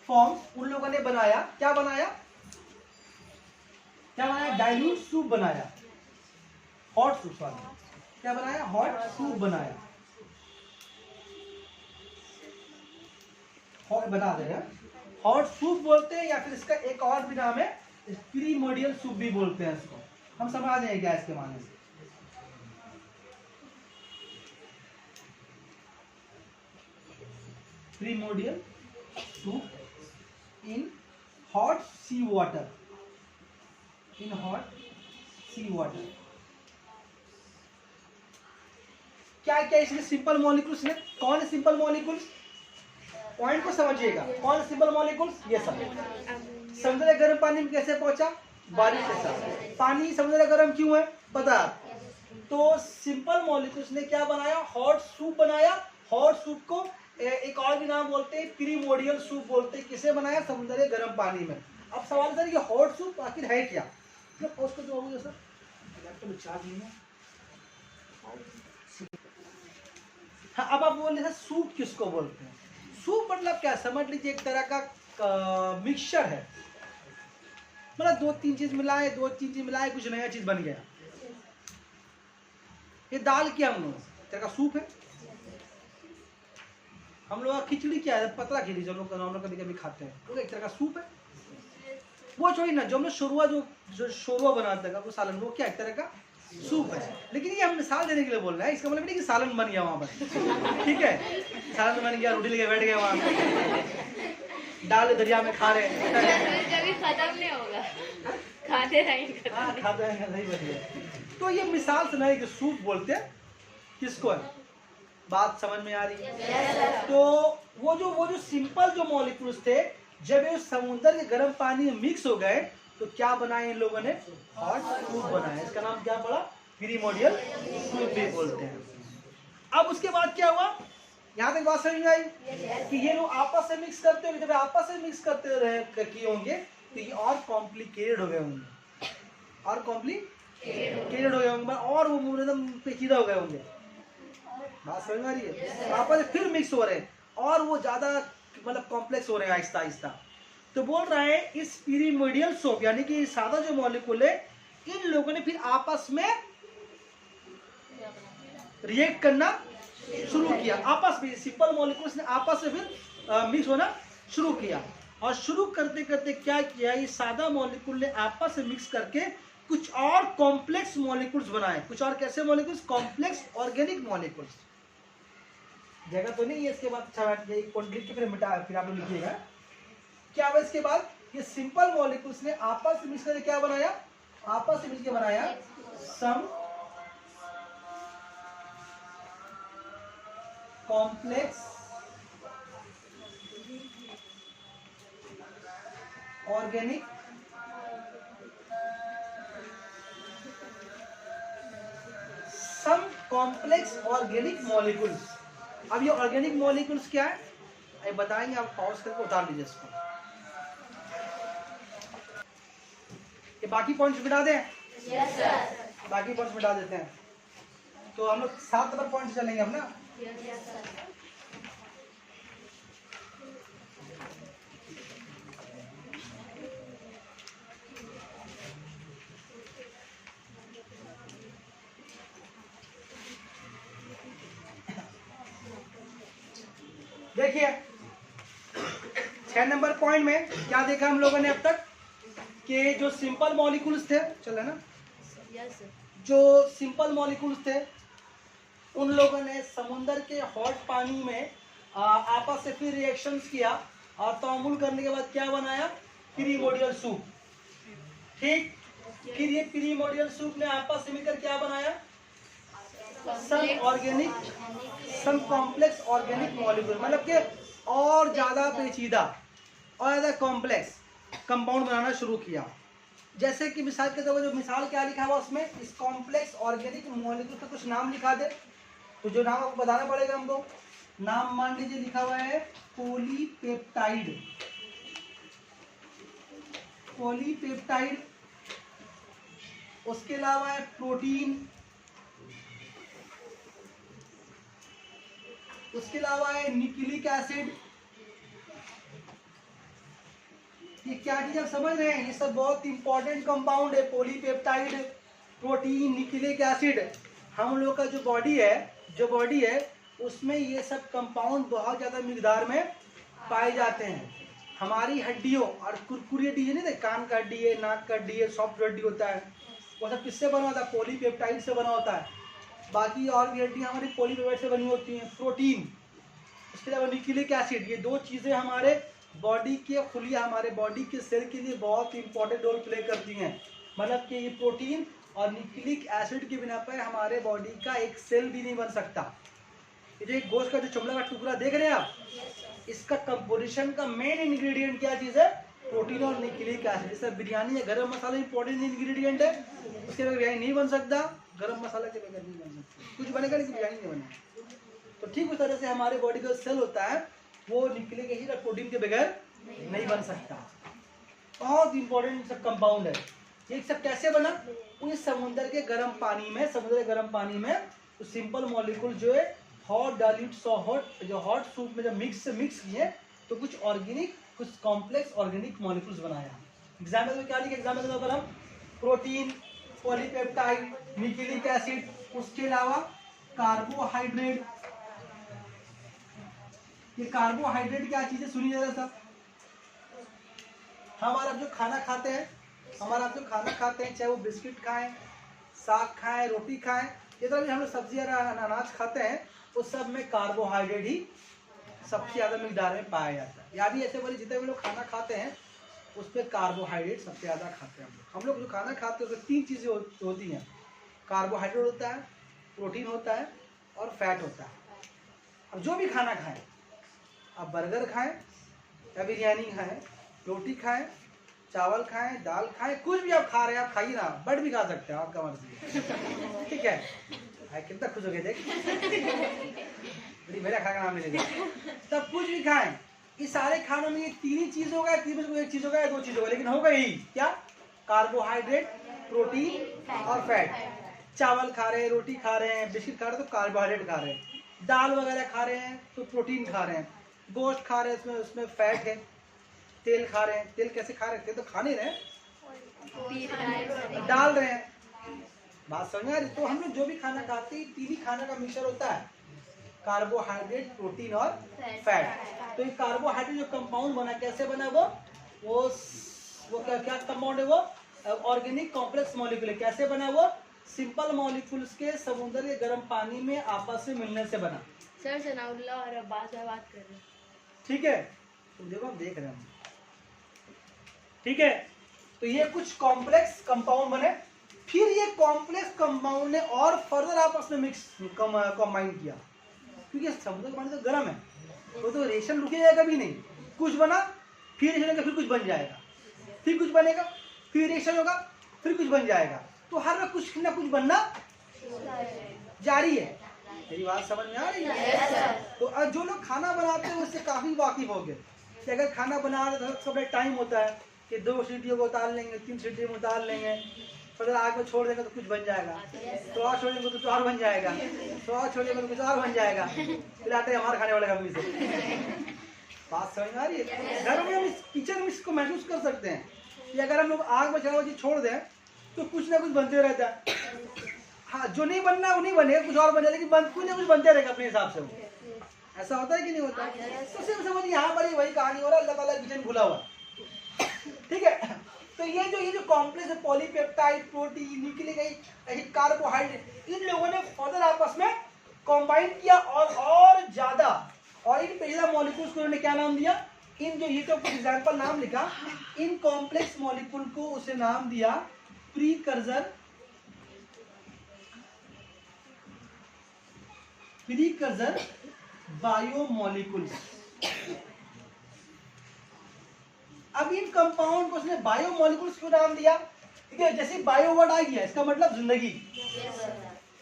फॉर्म्स, उन लोगों ने बनाया, क्या बनाया? क्या बनाया? डाइल्यूट सूप बनाया, हॉट सूप। सॉरी, क्या बनाया? हॉट सूप बनाया। हॉट बता दे रहे हैं, हॉट सूप बोलते हैं, या फिर इसका एक और भी नाम है प्रीमोडियल सूप भी बोलते हैं इसको। हम समझ देंगे क्या इसके माने से। Primordial soup in hot sea water, in hot sea water. क्या क्या इसमें सिंपल मॉलिक्यूल्स में? कौन है सिंपल मॉलिक्यूल्स? पॉइंट को समझिएगा, कौन सिंपल मॉलिक्यूल्स? ये सब। समुद्र गर्म पानी में कैसे पहुंचा? बारिश के साथ। पानी समुद्र गर्म क्यों है? पता। तो सिंपल मॉलिक्यूल्स ने क्या बनाया? हॉट सूप बनाया। हॉट सूप को एक और भी नाम बोलते हैं प्रीमोडियल सूप बोलते हैं। किसे बनाया? समुद्र के गर्म पानी में। अब सवाल सर, ये हॉट सूप आखिर है क्या? उसको जो होगा सर, लैपटॉप में चार्ज नहीं है। हाँ, अब आप बोल रहे हैं सूप किसको बोलते हैं? सूप मतलब क्या? समझ लीजिए एक तरह का मिक्सचर है, मतलब 2-3 चीज मिलाए, 2-3 चीज मिलाए, कुछ नया चीज बन गया। ये दाल क्या हम लोग तरह का सूप है। हम लोग खिचड़ी क्या है? पतला खिचड़ी जो लोग कभी कभी खाते हैं, वो एक तरह का सूप है। वो छोड़ी ना, जो हम लोग शोरवा बनाते हैं, वो सालन, वो क्या एक तरह का सूप है। लेकिन ये हम मिसाल देने के लिए बोल रहे हैं, इसका मतलब नहीं कि सालन बन गया वहां पर, ठीक है? सालन बन गया, रोटी लेके बैठ गए वहां पे, दाल दरिया में खा रहे हैं, कभी खत्म नहीं होगा, खाते रहेंगे। हाँ, खाते रहेंगे, नहीं बन। तो ये मिसाल से नहीं कि सूप बोलते हैं किसको है। बात समझ में आ रही है? तो वो जो सिंपल जो मॉलिक्यूल्स थे, जब ये समुद्र के गर्म पानी में मिक्स हो गए तो क्या बनाए इन लोगों ने? हॉट सूप बनाया। इसका नाम क्या पड़ा? प्रीमोडियल सूप भी बोलते हैं। अब उसके बाद क्या हुआ? यहाँ तक बात समझ में आई कि ये लोग आपस से मिक्स करते होंगे। जब आपस से मिक्स करते रहे किए होंगे तो ये और कॉम्प्लिकेटेड हो गए होंगे, और कॉम्प्लिकेटेड हो गए होंगे, और वो एकदम पेचीदा हो गए होंगे। बात समझ में आ रही है? आपस में फिर मिक्स हो रहे हैं और वो ज्यादा मतलब कॉम्प्लेक्स हो रहे हैं आहिस्ता आहिस्ता। तो बोल रहे हैं इस प्रीमोडियल सूप यानी कि सादा जो मॉलिक्यूल है, इन लोगों ने फिर आपस में रिएक्ट करना शुरू किया। आपस में सिंपल मॉलिक्यूल्स ने आपस में फिर मिक्स होना शुरू किया, और शुरू करते करते क्या किया? ये सादा मॉलिक्यूल ने आपस में मिक्स करके कुछ और कॉम्प्लेक्स मॉलिक्यूल्स बनाए। कुछ और कैसे मॉलिक्यूल्स? Complex organic molecules. जगह तो नहीं है इसके बाद, लिख के फिर मिटा, फिर आप लोग लिखिएगा क्या हुआ इसके बाद। ये सिंपल मॉलिक्यूल्स ने आपस में मिक्स करके क्या बनाया? आपस में मिलकर बनाया some complex organic complex organic molecules. अब ये ऑर्गेनिक मॉलिक्यूल्स क्या है ये बताएंगे, आप पॉज करके उतार लीजिए इसको। ये बाकी पॉइंट्स मिटा दें? Yes sir. बाकी पॉइंट्स मिटा देते हैं। तो हम लोग 7 नंबर पॉइंट चलेंगे हम ना। Yes sir. देखिए 6 नंबर पॉइंट में क्या देखा हम लोगों ने अब तक कि जो सिंपल मॉलिक्यूल्स थे, चले ना, यस सर। जो सिंपल मॉलिक्यूल्स थे उन लोगों ने समुद्र के हॉट पानी में आपस से फिर रिएक्शंस किया और तामुल करने के बाद क्या बनाया? Primordial soup. ठीक, फिर ये प्रीमोडियल सूप ने आपस से मिलकर क्या बनाया? सम ऑर्गेनिक, सम कॉम्प्लेक्स ऑर्गेनिक मॉलिक्यूल, मतलब कि और ज़्यादा पेचीदा और ज़्यादा कॉम्प्लेक्स कंपाउंड बनाना शुरू किया। जैसे कि मिसाल के तौर पर जो मिसाल क्या लिखा हुआ उसमें, इस कॉम्प्लेक्स ऑर्गेनिक मॉलिक्यूल का कुछ नाम लिखा दे, तो जो नाम आपको बताना पड़ेगा हमको। नाम मान लीजिए लिखा हुआ है पॉलीपेप्टाइड, पॉलीपेप्टाइड। उसके अलावा है प्रोटीन, उसके अलावा है न्यूक्लिक एसिड। ये क्या चीज आप समझ रहे हैं, ये सब बहुत इंपॉर्टेंट कंपाउंड है। Polypeptide, protein, nucleic acid. हम लोग का जो बॉडी है उसमें ये सब कंपाउंड बहुत ज़्यादा मिकदार में पाए जाते हैं। हमारी हड्डियों और कुरकुरी हड्डी है, नहीं कान का हड्डी है, नाक का हड्डी है, सॉफ्ट हड्डी होता है, वो सब किससे बना होता है? पॉलीपेप्टाइड से बना होता है। बाकी और भी हड्डी हमारी पॉलीपेप्टाइड से बनी होती हैं। प्रोटीन, उसके अलावा न्यूक्लिक एसिड, ये दो चीज़ें हमारे बॉडी के खुलिया, हमारे बॉडी के सेल के लिए बहुत इंपॉर्टेंट रोल प्ले करती हैं। मतलब कि ये प्रोटीन और न्यूक्लिक एसिड के बिना पर हमारे बॉडी का एक सेल भी नहीं बन सकता। ये जो एक गोश्त का जो चमड़ा का टुकड़ा देख रहे हैं आप, इसका कंपोजिशन का मेन इंग्रेडिएंट क्या चीज़ है? प्रोटीन और न्यूक्लिक एसिड। जैसे बिरयानी या गरम मसाला इंपॉर्टेंट इंग्रेडिएंट है, उसके बगैर बिरयानी नहीं बन सकता, गरम मसाला के बगैर नहीं बन सकता, कुछ बनेगा नहीं बिरयानी नहीं बनेगा। तो ठीक उस तरह से हमारे बॉडी का सेल होता है वो न्यूक्लिक एसिड और प्रोटीन के बगैर नहीं बन सकता। बहुत इंपॉर्टेंट सब कंपाउंड है। ये सब कैसे बना? उस समुद्र के गर्म पानी में, समुद्र के गर्म पानी में सिंपल मॉलिक्यूल जो है हॉट डाइल्यूट हॉट, जो हॉट सूप में जब मिक्स किए तो कुछ ऑर्गेनिक, कुछ कॉम्प्लेक्स ऑर्गेनिक मॉलिक्यूल्स बनाया। एग्जाम्पल में क्या लिखे? एग्जाम्पल के तौर पर हम प्रोटीन, पॉलीपेप्टाइड, न्यूक्लिक एसिड, उसके अलावा कार्बोहाइड्रेट। ये कार्बोहाइड्रेट क्या चीज़ है सुनिए जरा सा। हमारा जो खाना खाते हैं, चाहे वो बिस्किट खाएं, साग खाएं, रोटी खाएं, ये तो भी हम लोग सब्जी और अनाज खाते हैं, उस सब में कार्बोहाइड्रेट ही सबसे ज़्यादा मिकदार में पाया जाता है। या भी ऐसे बोले जितने भी लोग खाना खाते हैं उस पर कार्बोहाइड्रेट सबसे ज़्यादा खाते हैं हम लोग जो खाना खाते हैं उसमें तीन चीज़ें होती हैं। कार्बोहाइड्रेट होता है, प्रोटीन होता है और फैट होता है। अब जो भी खाना खाएं, आप बर्गर खाएं या बिरयानी खाएं, रोटी खाएं, चावल खाएं, दाल खाएं, कुछ भी आप खा रहे हैं आप खाइए ना, बट भी खा सकते हैं, आपका मर्जी है। ठीक है, कितना खुश हो गए देख, मेरा खा का नाम ले लेगा। तब कुछ भी खाएं, इस सारे खानों में ये तीन ही चीज होगा, तीन में से एक चीज होगा या दो चीज होगा, लेकिन होगा ही क्या? कार्बोहाइड्रेट, प्रोटीन और फैट। चावल खा रहे हैं, रोटी खा रहे हैं, बिस्किट खा रहे हैं तो कार्बोहाइड्रेट खा रहे हैं, दाल वगैरह खा रहे हैं तो प्रोटीन खा रहे हैं, गोश्त खा रहे हैं उसमें फैट है, तेल खा रहे हैं, तेल कैसे खा रहे हैं? तेल तो खा नहीं रहे, डाल रहे हैं। बात समझ आ रही? तो हम लोग जो भी खाना खाते हैं तीन ही खाना का मिक्सचर होता है, कार्बोहाइड्रेट, प्रोटीन और फैट। तो ये कार्बोहाइड्रेट जो कंपाउंड बना कैसे बना? वो क्या कंपाउंड है? वो ऑर्गेनिक कॉम्प्लेक्स मॉलिक्यूल है। कैसे बना? वो सिंपल मॉलिक्यूल्स के समुद्र के गर्म पानी में आपस में मिलने से बना। सर सनाउल्लाह और अब्बास बात कर रहे हैं। ठीक है, तो देखो हम देख रहे हैं। ठीक है, तो ये कुछ कॉम्प्लेक्स कंपाउंड बने, फिर ये कॉम्प्लेक्स कंपाउंड ने और फर्दर आपस में मिक्स कंबाइन किया, क्योंकि समुद्र का पानी तो गर्म है, वो तो रेशन रुकेगा कभी नहीं। कुछ बना, फिर रेशन होगा, फिर कुछ बन जाएगा, फिर कुछ बनेगा, फिर रेशन होगा, फिर कुछ बन जाएगा। तो हर वक्त कुछ ना कुछ बनना जारी है। मेरी बात समझ में आ रही है? तो अब जो लोग खाना बनाते हैं उससे काफी वाकिफ हो गए कि अगर खाना बना रहे तो सब टाइम होता है कि 2 सीटियों को उतार लेंगे, 3 सीटियों में उतार लेंगे, फिर आग में छोड़ देंगे तो कुछ बन जाएगा, तो और छोड़ेंगे तो कुछ और बन जाएगा, तो और छोड़ेंगे तो कुछ और बन जाएगा, फिर आते हैं हमारे खाने वाले कमी से। बात समझ में आ रही है? घर में हम इस किचन में इसको महसूस कर सकते हैं कि अगर हम लोग आग में चला छोड़ दें तो कुछ ना कुछ बनते रहता है। हाँ, जो नहीं बनना वो नहीं बनेगा, कुछ और बने, लेकिन कुछ ना कुछ बनते रहेगा अपने हिसाब से। वो ऐसा होता है कि नहीं होता? तो सिर्फ समझ यहाँ पर वही कहानी हो रहा है, अल्लाह ताला किचन खुला हुआ। ठीक है, तो ये जो कॉम्प्लेक्स है, polypeptide, protein, nucleic acid, carbohydrate, इन लोगों ने फर्दर आपस में कंबाइन किया और ज्यादा, और इन पहला मॉलिक्यूल्स को उन्होंने क्या नाम दिया? इन जो ये तो एग्जाम्पल नाम लिखा, इन कॉम्प्लेक्स मॉलिक्यूल को उसे नाम दिया प्रीकर्सर बायोमॉलिक्यूल्स। अब इन कंपाउंड को उसने बायोमोलिकुल्स क्यों नाम दिया? ठीक है, जैसे बायो वर्ड आ गया इसका मतलब जिंदगी।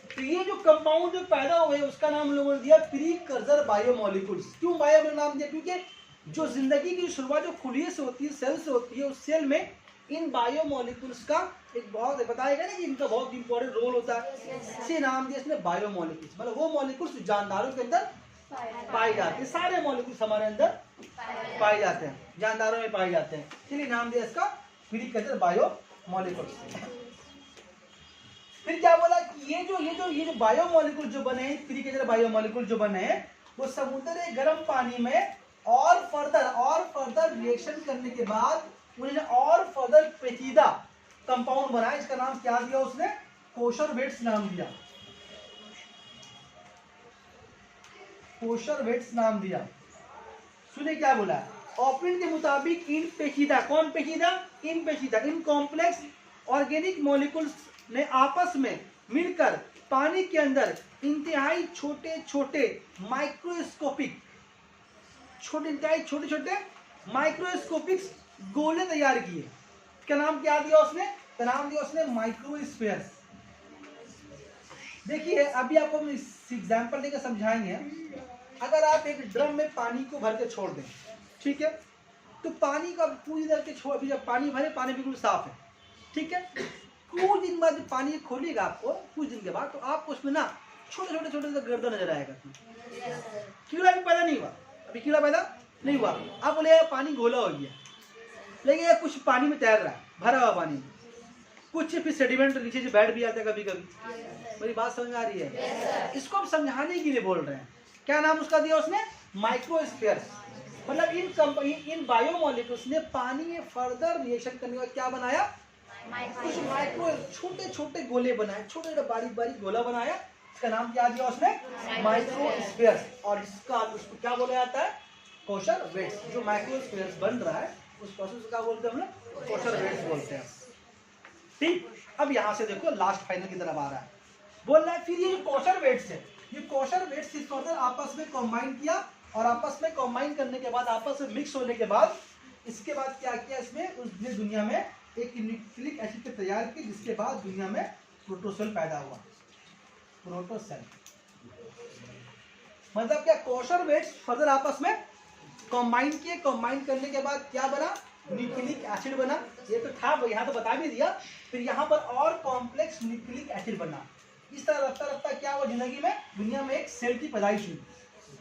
तो ये जो कंपाउंड जो पैदा हुए उसका नाम लोगों ने दिया प्रीकर्सर बायोमोलिकुल्स। क्यों बायो नाम दिया? क्योंकि जो जिंदगी की शुरुआत जो खुलिये से होती है, सेल से होती है, उस सेल में इन बायोमोलिकुल्स का एक बहुत बताएगा ना कि इनका बहुत इंपॉर्टेंट रोल होता है, इसे नाम दिया इसने बायोमोलिकुल्स। मतलब वो मॉलिक्यूल्स जानदारों के अंदर पाए जाते हैं। सारे मॉलिक्यूल्स हमारे अंदर पाए जाते हैं, जानदारों में पाए जाते हैं, इसलिए नाम दिया इसका प्रीकर्सर बायोमोलिकुल्स। फिर क्या बोला कि ये जो बायोमोलिकुल जो बने हैं, प्रीकर्सर बायोमोलिकुल जो बने हैं, वो समुद्र के गर्म पानी में और फर्दर रिएक्शन करने के बाद उन्होंने और फर्दर पेचीदा कंपाउंड बनाया। इसका नाम क्या दिया उसने? कोशरवेट्स नाम दिया। कोशरवेट्स नाम दिया। सुनिए क्या बोला, ऑपरेंट के मुताबिक इन पेचीदा, कौन पेचीदा? इन पेचीदा, इन कॉम्प्लेक्स ऑर्गेनिक मॉलिक्यूल्स ने आपस में मिलकर पानी के अंदर इंतहाई छोटे छोटे माइक्रोस्कोपिक गोले तैयार किए। क्या नाम क्या दिया उसने? नाम दिया उसने माइक्रोस्फीयर्स। देखिए अभी आपको हम इस एग्जांपल लेकर समझाएंगे। अगर आप एक ड्रम में पानी को भर के छोड़ दें, ठीक है, तो पानी का पूरी तरह के छोड़, जब पानी भरे, पानी बिल्कुल साफ है, ठीक है, कुछ दिन बाद जब पानी खोलिएगा आपको, कुछ दिन के बाद, तो आपको उसमें ना छोटे छोटे से गर्दा नजर आएगा। कीड़ा भी पैदा नहीं हुआ, अभी कीड़ा पैदा नहीं हुआ। आप बोले पानी घोला हो गया, लेकिन कुछ पानी में तैर रहा है, भरा हुआ पानी में, कुछ फिर सेडिमेंट नीचे से बैठ भी आता है कभी कभी। मेरी बात समझ आ रही है? इसको हम समझाने के लिए बोल रहे हैं। क्या नाम उसका दिया उसने? माइक्रोस्फीयर्स। मतलब इन बायोमोलिक्यूल्स ने पानी में फर्दर रिएक्शन करने का क्या बनाया? कुछ माइक्रो छोटे छोटे गोले बनाए, छोटे छोटे बारीक बारीक गोला बनाया। इसका नाम क्या दिया उसने? माइक्रोस्फीयर्स। और उसको क्या बोला जाता है? कोशरवेट्स। जो माइक्रोस्फीयर्स बन रहा है उस प्रोसेस को क्या बोलते हैं हम लोग? कोशरवेट्स बोलते हैं। ठीक, अब यहाँ से देखो लास्ट फाइनल की तरफ आ रहा है। बोल रहा है फिर ये जो कोशरवेट्स है, ये कोशरवेट्स इस फर्दर आपस में कंबाइन किया, और आपस में कंबाइन करने के बाद, आपस में मिक्स होने के बाद, इसके बाद क्या किया इसमें? उसने दुनिया में एक न्यूक्लिक एसिड तैयार की, जिसके बाद दुनिया में प्रोटोसेल पैदा हुआ। प्रोटोसेल मतलब क्या? कोशरवेट्स फर्दर आपस में कंबाइन किए, कंबाइन करने के बाद क्या बना? न्यूक्लिक एसिड बना। ये तो था, यहाँ तो बता भी दिया। फिर यहाँ पर और कॉम्प्लेक्स न्यूक्लिक एसिड बना। इस तरह रफ्ता रफ्ता क्या हुआ जिंदगी में? दुनिया में एक सेल की पैदाइश हुई,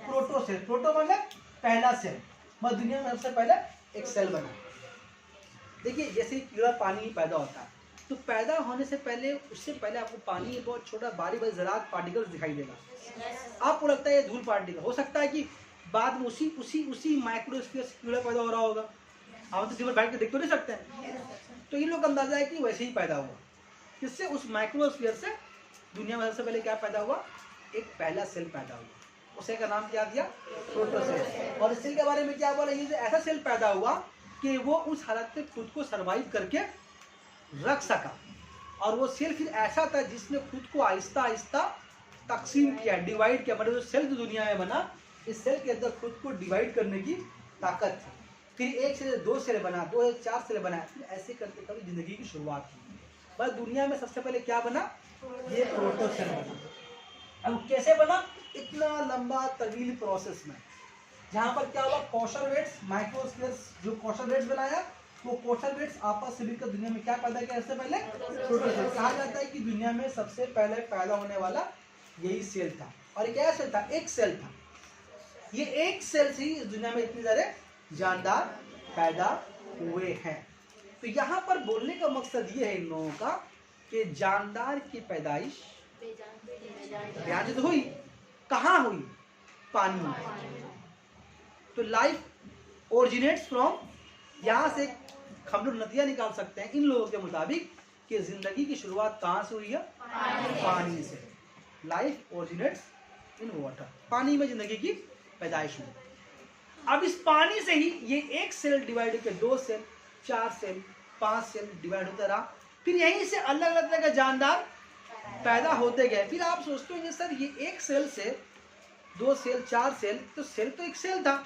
प्रोटोसेल। प्रोटो मतलब पहला सेल, मतलब दुनिया में सबसे पहले एक सेल बना। देखिए जैसे कीड़ा पानी में पैदा होता है, तो पैदा होने से पहले, उससे पहले आपको पानी में बहुत छोटा बारीक बारीक ज़रात पार्टिकल्स दिखाई देगा। आपको लगता है ये धूल पार्टिकल, हो सकता है कि बाद में उसी माइक्रोस्फीयर से कीड़ा पैदा हो रहा होगा। आप तो जीवन बैठ के देख तो नहीं सकते हैं, तो इन लोग का अंदाजा है कि वैसे ही पैदा हुआ। किससे? उस माइक्रोस्फीयर से दुनिया में सबसे पहले क्या पैदा हुआ? एक पहला सेल पैदा हुआ। उसे का नाम क्या दिया? प्रोटोसेल। और इस सेल के बारे में क्या बोला? ये ऐसा सेल पैदा हुआ कि वो उस हालत में खुद को सरवाइव करके रख सका। और वो सेल फिर ऐसा था जिसने खुद को आहिस्ता आहिस्ता तकसीम किया, डिवाइड किया। मतलब जो सेल जो दुनिया में बना, इस सेल के अंदर खुद को डिवाइड करने की ताकत थी। फिर एक से 2 सेल बना, 2 से 4 सेल बना, फिर ऐसे करते करते जिंदगी की शुरुआत की। बस दुनिया में सबसे पहले क्या बना? ये प्रोटोसेल बना। अब कैसे बना? इतना लंबा तवील प्रोसेस में, जहाँ पर क्या हुआ? कोशरवेट्स, माइक्रोस्फीयर्स जो कोशरवेट्स बनाया, वो कोशरवेट्स आपस से मिलकर दुनिया में क्या पैदा किया? सबसे पहले प्रोटोसेल। कहा जाता है कि दुनिया में सबसे पहले पैदा होने वाला यही सेल था। और क्या सेल था? एक सेल था। ये एक सेल से ही इस दुनिया में इतने सारे जानदार पैदा हुए हैं। तो यहाँ पर बोलने का मकसद ये है इन लोगों का कि जानदार की पैदाइश बेजान तो हुई, कहाँ हुई? पानी में। तो लाइफ ओरिजिनेट्स फ्रॉम, यहाँ से हम लोग नतीजा निकाल सकते हैं इन लोगों के मुताबिक कि जिंदगी की शुरुआत कहाँ से हुई है? पानी से। लाइफ ओरिजिनेट्स इन वाटर, पानी में जिंदगी की पैदाइश हुई। अब इस पानी से ही ये एक सेल डिवाइड होकर 2 सेल, 4 सेल, 5 सेल डिवाइड होता रहा। फिर यहीं से अलग अलग तरह के जानदार पैदा होते गए। फिर आप सोचते होंगे सर ये एक सेल से 2 सेल, 4 सेल, तो सेल तो एक सेल था,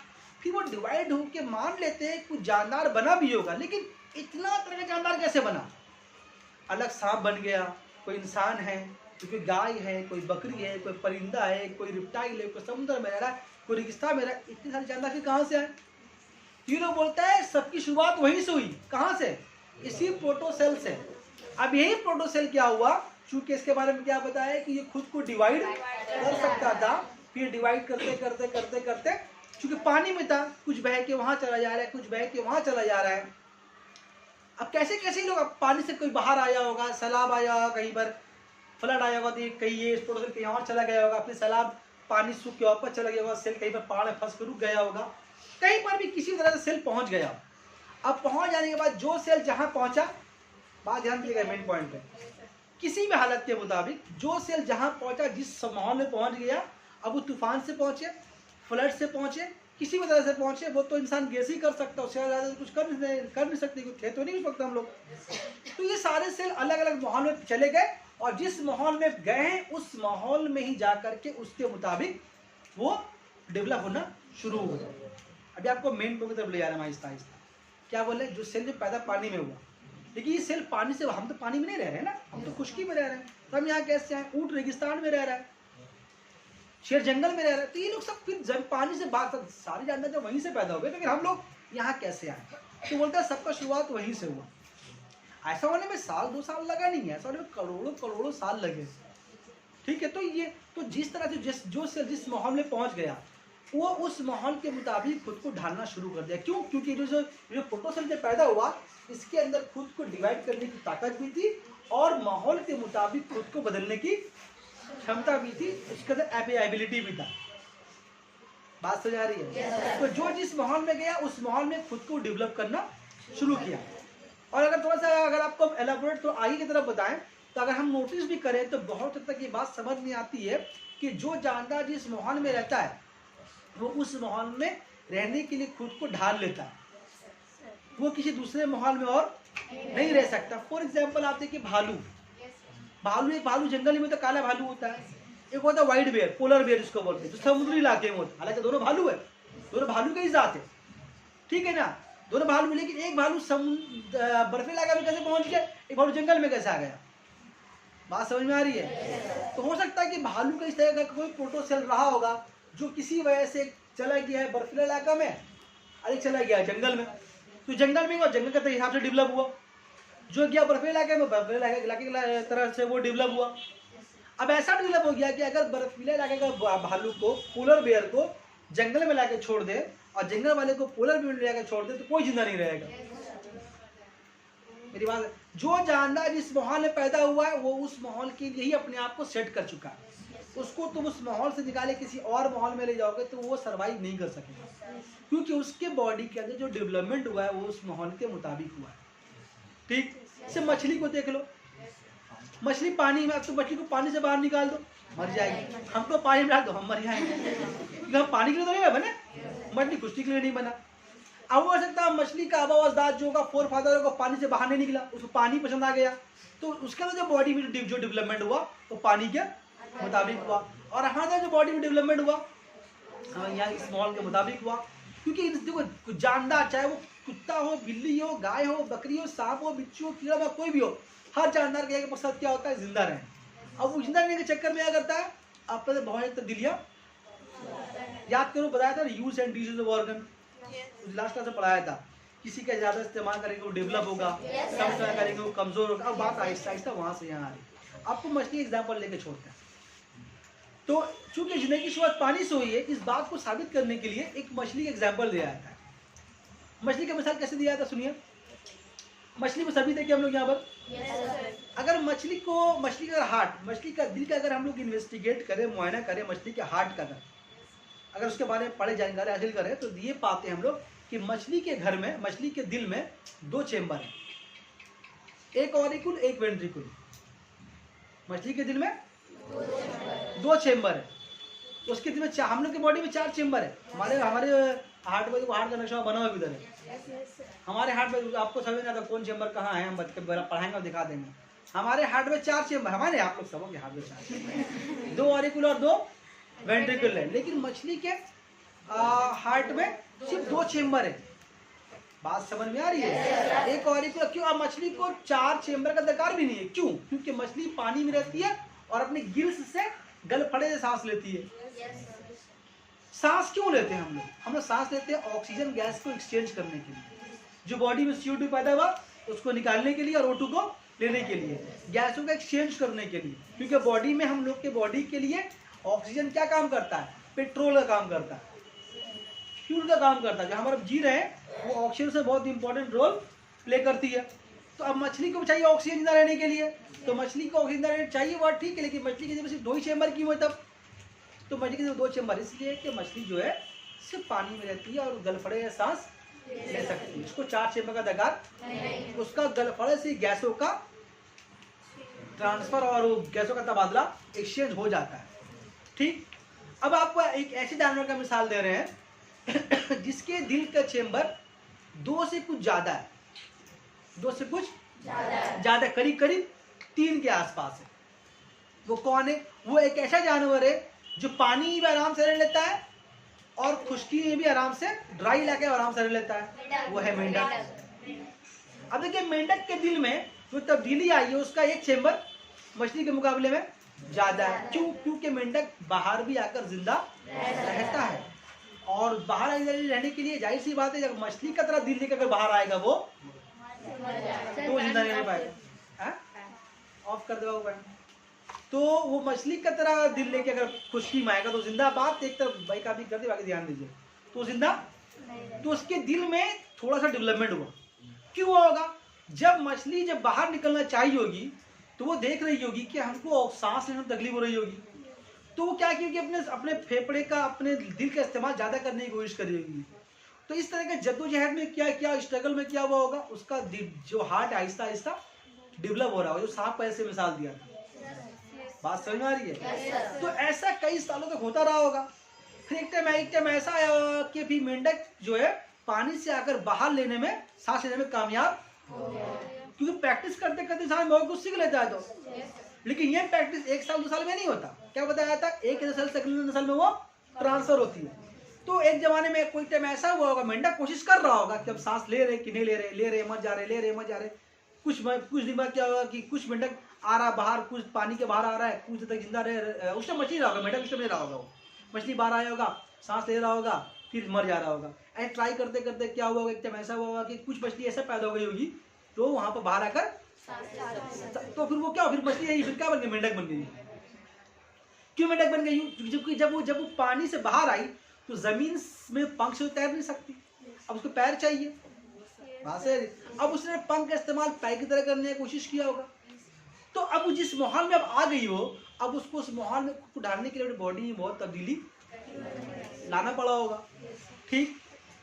फिर वो डिवाइड होके मान लेते हैं कुछ जानदार बना भी होगा, लेकिन इतना तरह का जानदार कैसे बना? अलग सांप बन गया, कोई इंसान है, कोई गाय है, कोई बकरी है, कोई परिंदा है, कोई रिप्टाइल है, कोई समुद्र में रह रहा है, कोई रेगिस्तान में रह रहा है, इतने सारे जानदार फिर कहाँ से आए? ये लोग बोलता है सबकी शुरुआत वहीं से हुई। कहाँ से? इसी प्रोटोसेल से। अब यही प्रोटोसेल क्या हुआ, चूंकि इसके बारे में क्या बताया कि ये खुद को डिवाइड कर सकता था, फिर डिवाइड करते करते करते करते चूंकि पानी में था, कुछ बह के वहां चला जा रहा है, कुछ बह के वहां चला जा रहा है। अब कैसे कैसे लोग, अब पानी से कोई बाहर आया होगा, सैलाब आया होगा, कहीं पर फ्लड आया होगा, तो कहीं ये प्रोटोसेल कहीं और चला गया होगा, अपने सैलाब पानी सूख के वापस चला गया होगा, सेल कहीं पर पहाड़ में फंस कर रुक गया होगा, कहीं पर भी किसी तरह से सेल पहुंच गया। अब पहुंच जाने के बाद जो सेल जहां पहुंचा, बात ध्यान दीजिएगा मेन पॉइंट पे, किसी भी हालत के मुताबिक जो सेल जहां पहुंचा, जिस माहौल में पहुंच गया, अब वो तूफान से पहुंचे, फ्लड से पहुंचे, किसी भी तरह से पहुंचे, वो तो इंसान गेस ही कर सकता है, उससे ज़्यादा कुछ कर नहीं सकते, कुछ थे तो नहीं हो सकता हम लोग। तो ये सारे सेल अलग अलग माहौल में चले गए, और जिस माहौल में गए हैं उस माहौल में ही जा करके उसके मुताबिक वो डेवलप होना शुरू हो गया। अभी आपको मेन पॉइंट की तरफ ले जा रहे हैं आहिस्ता आहिस्ता। क्या बोले, जो सेल जो पैदा पानी में हुआ, लेकिन ये सेल पानी से, हम तो पानी में नहीं रह रहे हैं ना, हम तो खुश्की में रह रहे हैं, तो हम यहाँ कैसे आए? ऊँट रेगिस्तान में रह रहा है, शेर जंगल में रह रहा है, तो ये लोग सब फिर पानी से बात, सारे जानवर जो वहीं से पैदा हो गए, तो फिर हम लोग यहाँ कैसे आए? तो बोलते हैं सबका शुरुआत वहीं से हुआ। ऐसा होने में साल 2 साल लगा नहीं है, ऐसा होने में करोड़ों करोड़ों साल लगे। ठीक है, तो ये तो जिस तरह से जो सेल जिस माहौल में पहुंच गया, वो उस माहौल के मुताबिक खुद को ढालना शुरू कर दिया। क्यों? क्योंकि जो प्रोटोसेल जब पैदा हुआ, इसके अंदर खुद को डिवाइड करने की ताकत भी थी, और माहौल के मुताबिक खुद को बदलने की क्षमता भी थी, उसके अंदर एबिलिटी भी था। बात समझ आ रही है? तो जो जिस माहौल में गया, उस माहौल में खुद को डेवलप करना शुरू किया। और अगर थोड़ा सा अगर आपको एलाबोरेट तो आगे की तरफ बताएं, तो अगर हम नोटिस भी करें तो बहुत हद तक ये बात समझ में आती है कि जो जानदार जिस माहौल में रहता है, वो उस माहौल में रहने के लिए खुद को ढाल लेता है, वो किसी दूसरे माहौल में और नहीं रह सकता। फॉर एग्जाम्पल आप देखिए भालू, एक भालू जंगल में तो काला भालू होता है, एक होता है व्हाइट बेयर, पोलर बेयर जिसको बोलते हैं, जो समुद्री इलाके में होता है। हालांकि दोनों भालू है, दोनों भालू का ही जात है, ठीक है ना, दोनों भालू, लेकिन एक भालू बर्फीले इलाके में कैसे पहुंच गया, एक भालू जंगल में कैसे आ गया? बात समझ में आ रही है? तो हो सकता है कि भालू का इस तरह का कोई प्रोटोसेल रहा होगा, जो किसी वजह से चला गया है बर्फीला इलाका में, और एक चला गया जंगल में। तो जंगल में और जंगल के हिसाब से डेवलप हुआ, जो गया बर्फीले इलाके में, बर्फीले इलाके की तरह से वो डेवलप हुआ। अब ऐसा डेवलप हो गया कि अगर बर्फीले इलाके का भालू को, पोलर बेयर को जंगल में लाके छोड़ दे, और जंगल वाले को पोलर बेयर में लाके छोड़ दे, तो कोई जिंदा नहीं रहेगा। मेरी बात, जो जानदार जिस माहौल में पैदा हुआ है, वो उस माहौल के लिए ही अपने आप को सेट कर चुका है। उसको तुम उस माहौल से निकाले किसी और माहौल में ले जाओगे तो वो सर्वाइव नहीं कर सकेगा, क्योंकि उसके बॉडी के अंदर जो डेवलपमेंट हुआ है वो उस माहौल के मुताबिक हुआ है। ठीक, जैसे मछली को देख लो, मछली पानी में, तो मछली को पानी से बाहर निकाल दो, मर जाएगी। हमको पानी में डाल दो, हम मर जाएंगे, क्योंकि हम पानी के लिए तो नहीं बने, मछली कुश्ती के लिए नहीं बना। अब हो सकता है मछली का आवाज़दार जो होगा, फोर फादर होगा, पानी से बाहर नहीं निकला, उसको पानी पसंद आ गया, तो उसके अंदर जो बॉडी में जो डेवलपमेंट हुआ वो पानी के मुताबिक हुआ। और हमारा जो बॉडी में डेवलपमेंट हुआ यहाँ इस माहौल के मुताबिक हुआ, क्योंकि देखो जानदार, चाहे वो कुत्ता हो, बिल्ली हो, गाय हो, बकरी हो, सांप हो, बिच्छू हो, कीड़ा हो, कोई भी हो, हर जानदार के मकसद क्या होता है? जिंदा रहे। अब वो जिंदा रहने के चक्कर में क्या करता है? आपने तो बहुत तब्दीलियाँ याद करो, बताया था use and disuse of organ, last class में पढ़ाया था। किसी का ज़्यादा इस्तेमाल करेंगे वो डेवलप होगा, कम इस्तेमाल करेंगे वो कमज़ोर होगा। अब बात आहिस्ता आहिस्ता वहाँ से यहाँ आ रही। आपको मछली एग्जाम्पल लेके छोड़ते हैं। तो चूंकि जिंदगी की शुरुआत पानी से हुई है, इस बात को साबित करने के लिए एक मछली का एग्जाम्पल दिया जाता है। मछली का मिसाल कैसे दिया जाता है सुनिए। मछली को सभी देखे हम लोग यहाँ पर। अगर मछली का हार्ट, मछली का दिल का अगर हम लोग इन्वेस्टिगेट करें, मुआयना करें मछली के हार्ट का, अगर उसके बारे में पढ़े जानकारी हासिल करें, तो ये पाते हैं हम लोग कि मछली के घर में, मछली के दिल में 2 चेम्बर है, एक ऑरिकुल एक वेंट्रिकुल। मछली के दिल में 2 चेम्बर है, उसके दिल में हम लोग की बॉडी में 4 चेम्बर है। हमारे हार्ट में, तो हार्ट का नक्शा बना हुआ इधर है। हमारे हार्ट में आपको समझ नहीं आता कौन चेम्बर कहाँ है, हम पढ़ाएंगे और दिखा देंगे। हमारे हार्ट में 4 चेम्बर, हमारे आप लोग सबों के हार्ट में 4 चेम्बर, 2 ऑरिकुल और 2 वेंट्रिकुल है। लेकिन मछली के हार्ट में सिर्फ 2 चेम्बर है। बात समझ में आ रही है? एक और एक क्यों? अब मछली को 4 चेम्बर का दरकार भी नहीं है। क्यों? क्योंकि मछली पानी में रहती है और अपने गिल्स से गलफड़े से सांस लेती है। सांस क्यों लेते हैं हम लोग सांस लेते हैं ऑक्सीजन गैस को एक्सचेंज करने के लिए, जो बॉडी में CO2 पैदा हुआ उसको निकालने के लिए और O2 को लेने के लिए, गैसों का एक्सचेंज करने के लिए। क्योंकि बॉडी में हम लोग के बॉडी के लिए ऑक्सीजन क्या काम करता है? पेट्रोल का काम करता है, फ्यूल का काम करता है। जो हमारे जी रहे हैं वो ऑक्सीजन से बहुत इंपॉर्टेंट रोल प्ले करती है। तो अब मछली को चाहिए ऑक्सीजन जिंदा रहने के लिए, तो मछली को ऑक्सीजन जिंदा रहने चाहिए वो ठीक है, लेकिन मछली के जब सिर्फ 2 ही चेम्बर क्यों है तब? तो मछली के 2 चेम्बर इसलिए कि मछली जो है सिर्फ पानी में रहती है और गलफड़े सांस ले सकती है। उसको 4 चेम्बर का दरकार, उसका गलफड़े से गैसों का ट्रांसफर और गैसों का तबादला एक्सचेंज हो जाता है। ठीक, अब आपको एक ऐसे जानवर का मिसाल दे रहे हैं जिसके दिल का चेम्बर 2 से कुछ ज्यादा है, 2 से कुछ ज्यादा, करीब करीब 3 के आसपास है। वो कौन है? वो एक ऐसा जानवर है जो पानी में आराम से रह लेता है और खुश्की में भी आराम से, ड्राई इलाके में आराम से रह लेता है। वो है मेंढक। अब देखिए मेंढक के दिल में जो तब्दीली आई है उसका एक चेम्बर मछली के मुकाबले में ज्यादा है। क्यों? क्योंकि मेंढक बाहर भी आकर जिंदा रहता है और बाहर रहने के लिए जाहिर सी बात है जब मछली का तरह दिल लेकर अगर बाहर आएगा वो तो जिंदा नहीं रह पाएगा। ऑफ कर दो भाई। तो वो मछली का तरह दिल लेके अगर खुश्की में आएगा तो जिंदा, बात एक तरफ भाई का भी कर दे, बाकी ध्यान दीजिए, तो जिंदा। तो उसके दिल में थोड़ा सा डेवलपमेंट हुआ। क्यों हुआ होगा? जब मछली जब बाहर निकलना चाहिए होगी तो वो देख रही होगी कि हमको सांस लेने में तकलीफ हो रही होगी, तो वो क्या किया कि अपने फेफड़े का, अपने दिल का इस्तेमाल ज्यादा करने की कोशिश करी होगी। तो इस तरह के जद्दोजहद में क्या स्ट्रगल में क्या हुआ होगा, उसका जो हार्ट आहिस्ता आहिस्ता डेवलप हो रहा होगा, जो सांप पैर से मिसाल दिया था। बात समझ में आ रही है? तो ऐसा कई सालों तक होता रहा होगा। फिर एक टाइम ऐसा आया कि भी मेंढक जो है पानी से आकर बाहर लेने में, सांस लेने में कामयाब, क्योंकि प्रैक्टिस करते करते इंसान बहुत कुछ सीख लेता है। तो लेकिन ये प्रैक्टिस 1 साल 2 साल में नहीं होता। क्या बताया था? एक नस्ल से अगली नस्ल में वो ट्रांसफर होती है। तो एक जमाने में कोई टाइम ऐसा हुआ होगा, मेंढक कोशिश कर रहा होगा कि अब सांस ले रहे कि नहीं ले रहे मत जा रहे। कुछ दिन बाद क्या होगा कि कुछ मेंढक आ रहा बाहर, कुछ पानी के बाहर आ रहा है, कुछ देर तक जिंदा रहे। उस टाइम मछली रहा होगा, मेंढक उस टाइम नहीं रहा होगा, वो मछली बाहर आया होगा, सांस ले रहा होगा, फिर मर जा रहा होगा। ऐसे ट्राई करते करते क्या हुआ होगा, एक टाइम ऐसा हुआ होगा कि कुछ मछली ऐसा पैदा हो गई होगी तो वहां पर बाहर आकर, तो फिर वो क्या, फिर मछली यही फिर क्या बन गई? मेंढक बन गई। क्यों मेंढक बन गई? क्योंकि जब वो पानी से बाहर आई तो जमीन में पंख से तैर नहीं सकती, अब उसको पैर चाहिए। अब उसने पंख का इस्तेमाल पैर की तरह करने की कोशिश किया होगा। तो अब वो जिस माहौल में अब आ गई हो, अब उसको उस माहौल में डालने के लिए बॉडी में बहुत तब्दीली लाना पड़ा होगा। ठीक,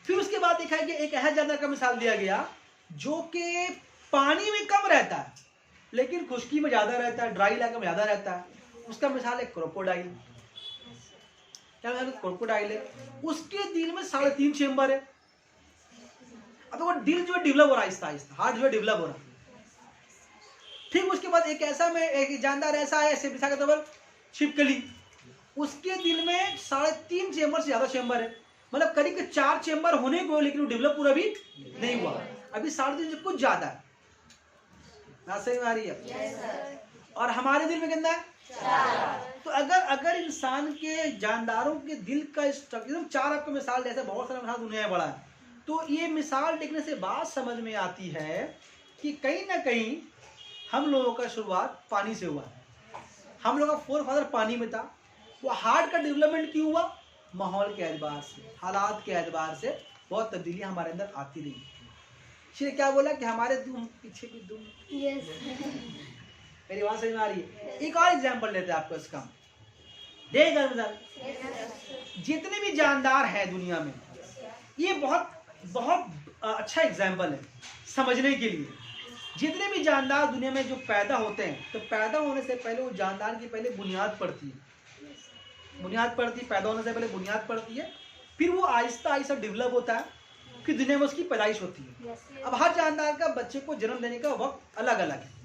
फिर उसके बाद देखा कि एक ऐसा जानवर का मिसाल दिया गया जो कि पानी में कम रहता है लेकिन खुश्की में ज्यादा रहता है, ड्राई इलाके में ज्यादा रहता है। उसका मिसाल है क्रोकोडाइल। क्या मिसाल? क्रोकोडाइल है, उसके दिल में 3.5 चेम्बर है। अब वो दिल जो है डेवलप हो रहा है आहिस्ता आहिस्ता, हार्ट जो है डेवलप हो रहा है। ठीक, उसके बाद एक जानदार ऐसा है छिपकली, उसके दिल में 3.5 चेम्बर से ज्यादा चेम्बर है, मतलब करीब 4 चेम्बर होने को, लेकिन वो डेवलप पूरा भी नहीं हुआ, अभी 3.5 से कुछ ज्यादा है। ना सही में आ रही है? और हमारे दिल में कितना है? 4। तो अगर इंसान के जानदारों के दिल का स्ट्रक्चर 4, आपको मिसाल जैसे बहुत सारा मिसाल दुनिया में बड़ा है, तो ये मिसाल देखने से बात समझ में आती है कि कहीं ना कहीं हम लोगों का शुरुआत पानी से हुआ है। हम लोगों का फोरफादर पानी में था। वो हार्ट का डेवलपमेंट क्यों हुआ? माहौल के एतबार से, हालात के एतबार से बहुत तब्दीलियां हमारे अंदर आती रही। शेर क्या बोला कि हमारे दुम पीछे भी दुम। मेरी बात समझ में आ रही है? एक और एग्जांपल लेते हैं आपको इसका। जितने भी जानदार हैं दुनिया में, ये बहुत अच्छा एग्जांपल है समझने के लिए। जितने भी जानदार दुनिया में जो पैदा होते हैं, तो पैदा होने से पहले वो जानदार की पहले बुनियाद पड़ती है। पैदा होने से पहले बुनियाद पड़ती है, फिर वो आहिस्ता आहिस्ता डेवलप होता है, फिर दुनिया में उसकी पैदाइश होती है। अब हर जानदार का बच्चे को जन्म देने का वक्त अलग अलग है।